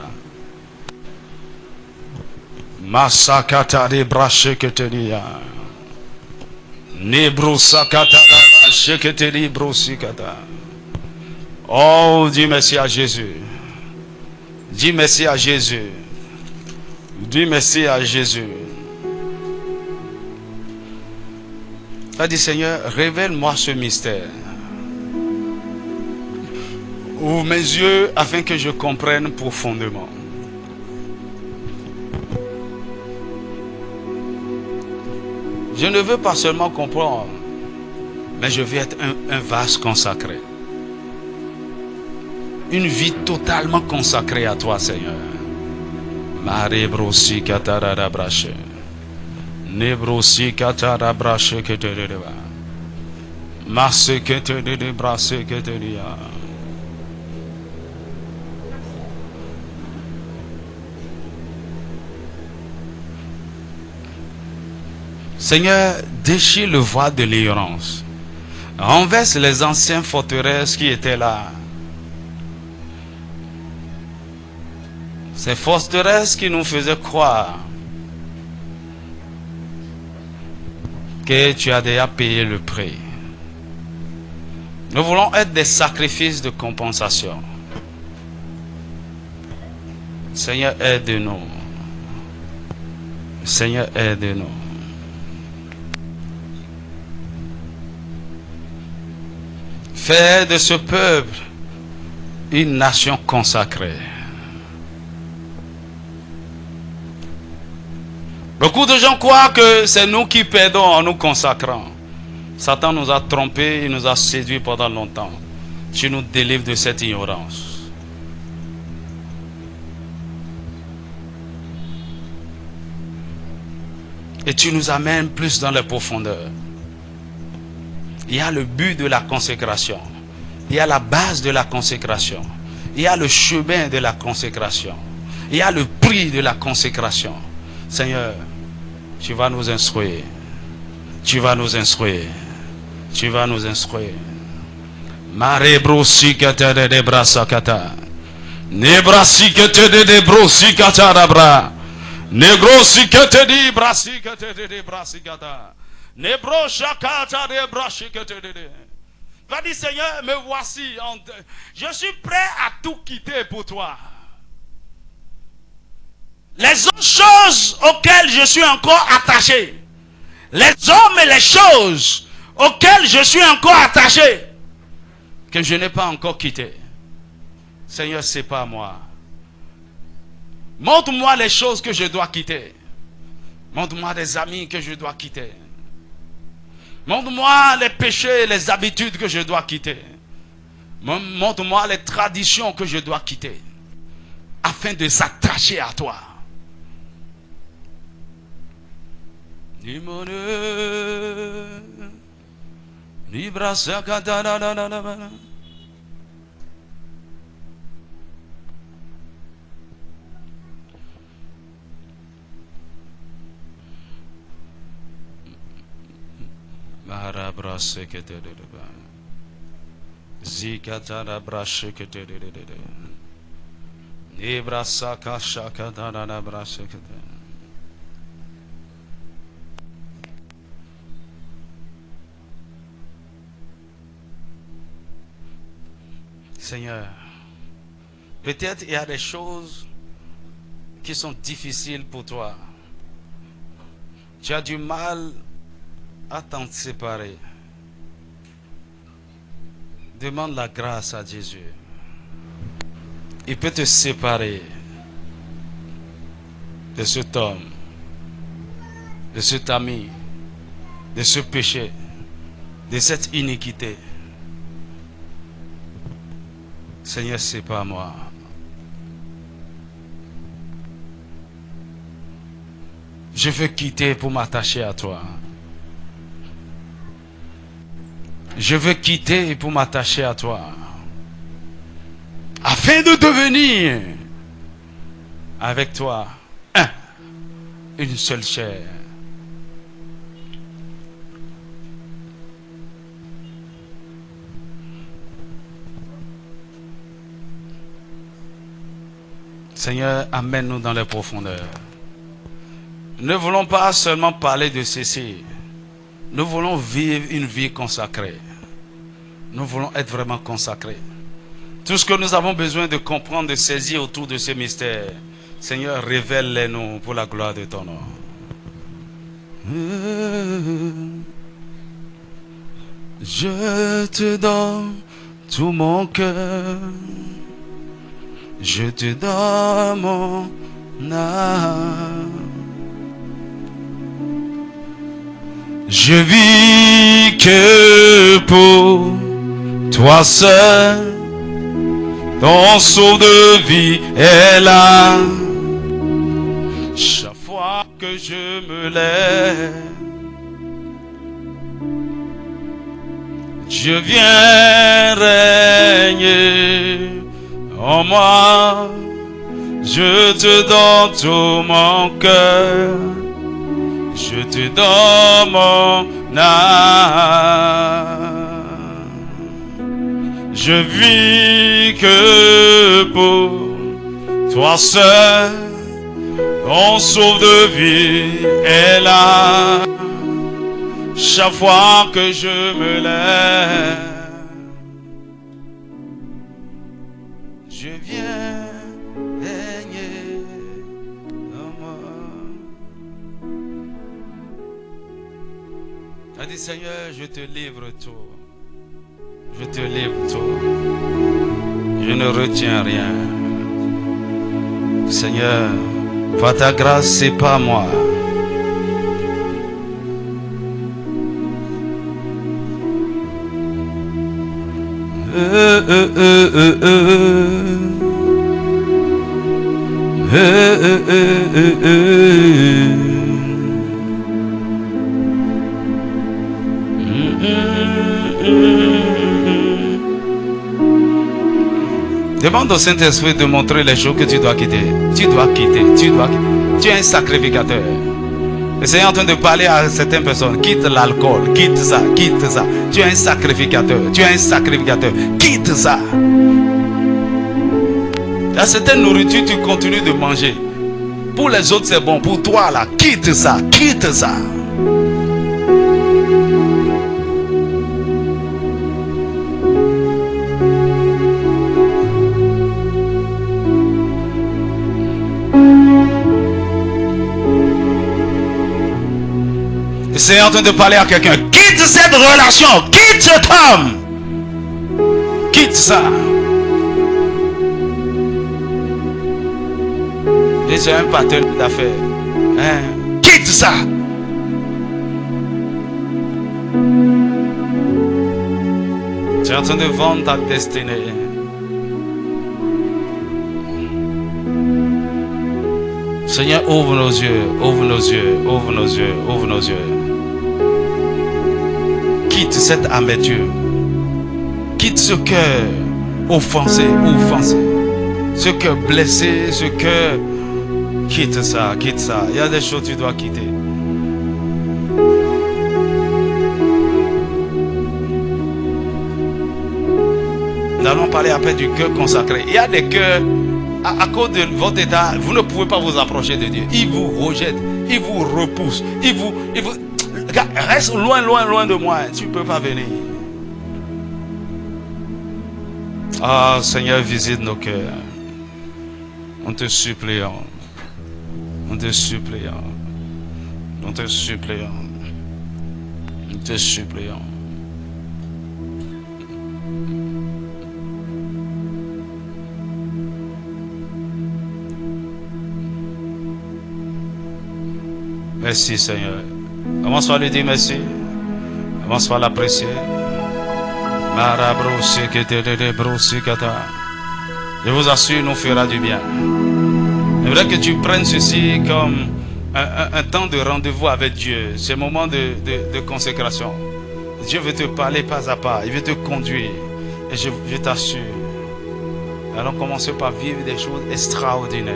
Masakata de brache que terrible. Ni brosa kata. Oh, dis merci à Jésus. Dis merci à Jésus. Dis merci à Jésus. Tu as dit, Seigneur, révèle-moi ce mystère. Ouvre mes yeux afin que je comprenne profondément. Je ne veux pas seulement comprendre, mais je veux être un vase consacré. Une vie totalement consacrée à toi, Seigneur. Marie brosi katara brache. Ne brosi katara brache que te deva. Masse que te de brasse que te dia. Seigneur, déchire le voile de l'ignorance. Renverse les anciennes forteresses qui étaient là. Ces forteresses qui nous faisaient croire que tu as déjà payé le prix. Nous voulons être des sacrifices de compensation. Seigneur, aide-nous. Seigneur, aide-nous. Fais de ce peuple une nation consacrée. Beaucoup de gens croient que c'est nous qui perdons en nous consacrant. Satan nous a trompés, il nous a séduits pendant longtemps. Tu nous délivres de cette ignorance. Et tu nous amènes plus dans les profondeurs. Il y a le but de la consécration. Il y a la base de la consécration. Il y a le chemin de la consécration. Il y a le prix de la consécration. Seigneur, tu vas nous instruire. Tu vas nous instruire. Tu vas nous instruire. Mare brosi kata de brasa kata. Ne brasi kata de brosi kata rabra. Ne brosi kata de brasi kata de brasi kata. Ne brosa kata de brasi kata de. Va dire, Seigneur, me voici. Je suis prêt à tout quitter pour toi. Les autres choses auxquelles je suis encore attaché, les hommes et les choses auxquelles je suis encore attaché, que je n'ai pas encore quitté. Seigneur, sépare-moi. Montre-moi les choses que je dois quitter. Montre-moi des amis que je dois quitter. Montre-moi les péchés et les habitudes que je dois quitter. Montre-moi les traditions que je dois quitter afin de s'attacher à toi. Seigneur, peut-être il y a des choses qui sont difficiles pour toi. Tu as du mal à t'en séparer. Demande la grâce à Jésus. Il peut te séparer de cet homme, de cet ami, de ce péché, de cette iniquité. Seigneur, sépare-moi. Je veux quitter pour m'attacher à toi. Je veux quitter pour m'attacher à toi. Afin de devenir avec toi une seule chair. Seigneur, amène-nous dans les profondeurs. Ne voulons pas seulement parler de ceci. Nous voulons vivre une vie consacrée. Nous voulons être vraiment consacrés. Tout ce que nous avons besoin de comprendre, de saisir autour de ces mystères, Seigneur, révèle-les-nous pour la gloire de ton nom. Je te donne tout mon cœur. Je te donne mon âme. Je vis que pour toi seul. Ton souffle de vie est là. Chaque fois que je me lève, je viens régner en moi. Je te donne tout mon cœur. Je te donne mon âme. Je vis que pour toi seul. Ton souffle de vie est là. Chaque fois que je me lève, je viens régner en moi. Tu as dit, Seigneur, je te livre tout. Je te livre tout. Je ne retiens rien. Seigneur, par ta grâce, c'est pas moi. Demande au Saint-Esprit de montrer les choses que tu dois quitter. Tu dois quitter, tu dois quitter. Tu es un sacrificateur. Le Seigneur est en train de parler à certaines personnes. Quitte l'alcool, quitte ça, quitte ça. Tu es un sacrificateur, tu es un sacrificateur. Quitte ça. Il y a certaines nourritures, tu continues de manger. Pour les autres, c'est bon. Pour toi, là, quitte ça, quitte ça. C'est en train de parler à quelqu'un. Quitte cette relation. Quitte cet homme. Quitte ça. Et c'est un partenaire d'affaires. Hein? Quitte ça. Tu es en train de vendre ta destinée. Seigneur, ouvre nos yeux, ouvre nos yeux, ouvre nos yeux, ouvre nos yeux. Quitte cette amertume. Quitte ce cœur offensé, ce cœur blessé, ce cœur. Quitte ça, quitte ça. Il y a des choses que tu dois quitter. Nous allons parler après du cœur consacré. Il y a des cœurs, à cause de votre état, vous ne pouvez pas vous approcher de Dieu. Il vous rejette, il vous repousse, il vous... Reste loin, loin, loin de moi. Tu ne peux pas venir. Ah, Seigneur, visite nos cœurs. On te supplions. On te supplions. On te supplions. On te supplions. Merci Seigneur. Commence par lui dire merci. Commence par l'apprécier. Je vous assure, il nous fera du bien. Il faudrait que tu prennes ceci comme un temps de rendez-vous avec Dieu. C'est un moment de consécration. Dieu veut te parler pas à pas. Il veut te conduire. Et je t'assure, allons commencer par vivre des choses extraordinaires.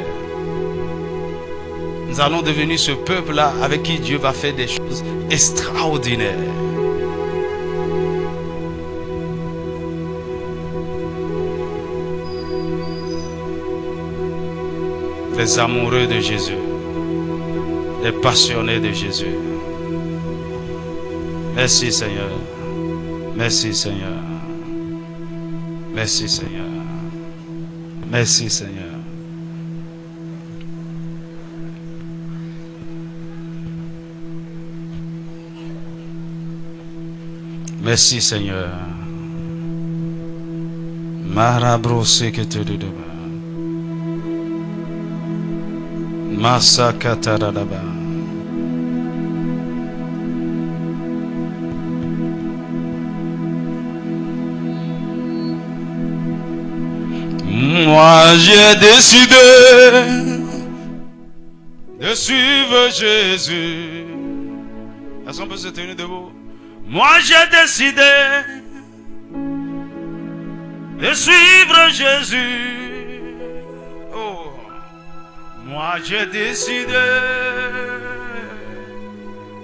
Nous allons devenir ce peuple-là avec qui Dieu va faire des choses extraordinaires. Les amoureux de Jésus, les passionnés de Jésus. Merci Seigneur. Merci Seigneur. Merci Seigneur. Merci Seigneur. Merci Seigneur. Marabrosé que te deba. Masakataraba. Moi j'ai décidé de suivre Jésus. Est-ce qu'on peut se tenir debout? Moi j'ai décidé de suivre Jésus. Oh. Moi j'ai décidé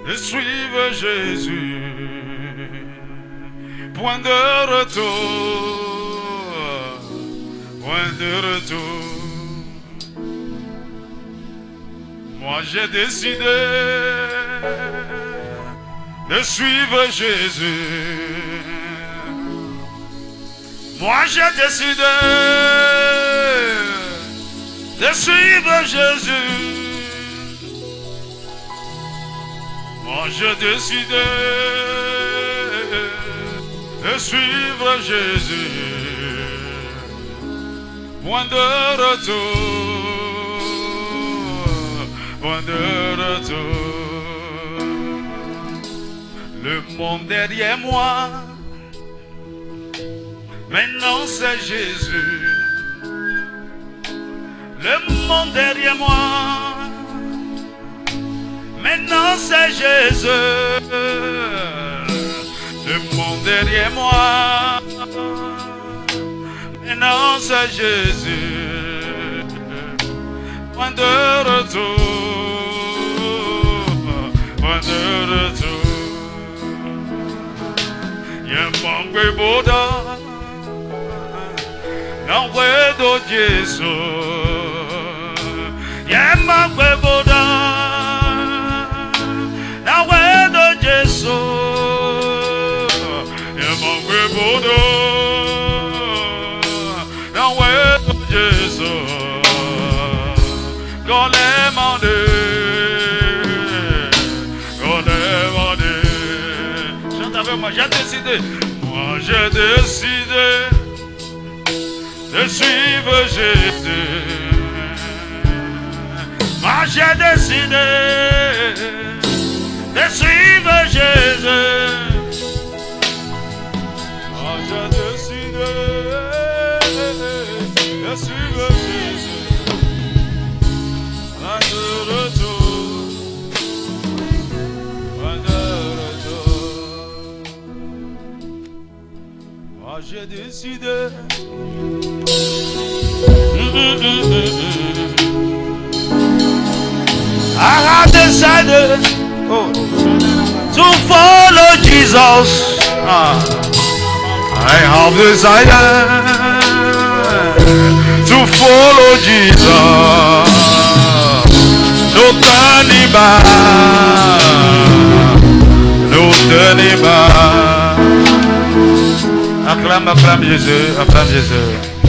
de suivre Jésus. Point de retour, point de retour. Moi j'ai décidé de suivre Jésus. Moi j'ai décidé de suivre Jésus. Moi j'ai décidé de suivre Jésus. Point de retour, point de retour. Le monde derrière moi, maintenant c'est Jésus. Le monde derrière moi, maintenant c'est Jésus. Le monde derrière moi, maintenant c'est Jésus. Point de retour, point de retour. Yemangwe boda, nangwe do Jesu. Yemangwe boda, nangwe do Jesu. Yemangwe boda, nangwe do Jesu. Gole mande, gole mande. Chante avec moi, j'ai décidé. Moi j'ai décidé de suivre Jésus. Moi j'ai décidé de suivre Jésus. Moi j'ai décidé j'ai décidé. I have decided to follow Jesus. I have decided to follow Jesus. No turning back. No turning back. Acclame, acclame Jésus, acclame Jésus.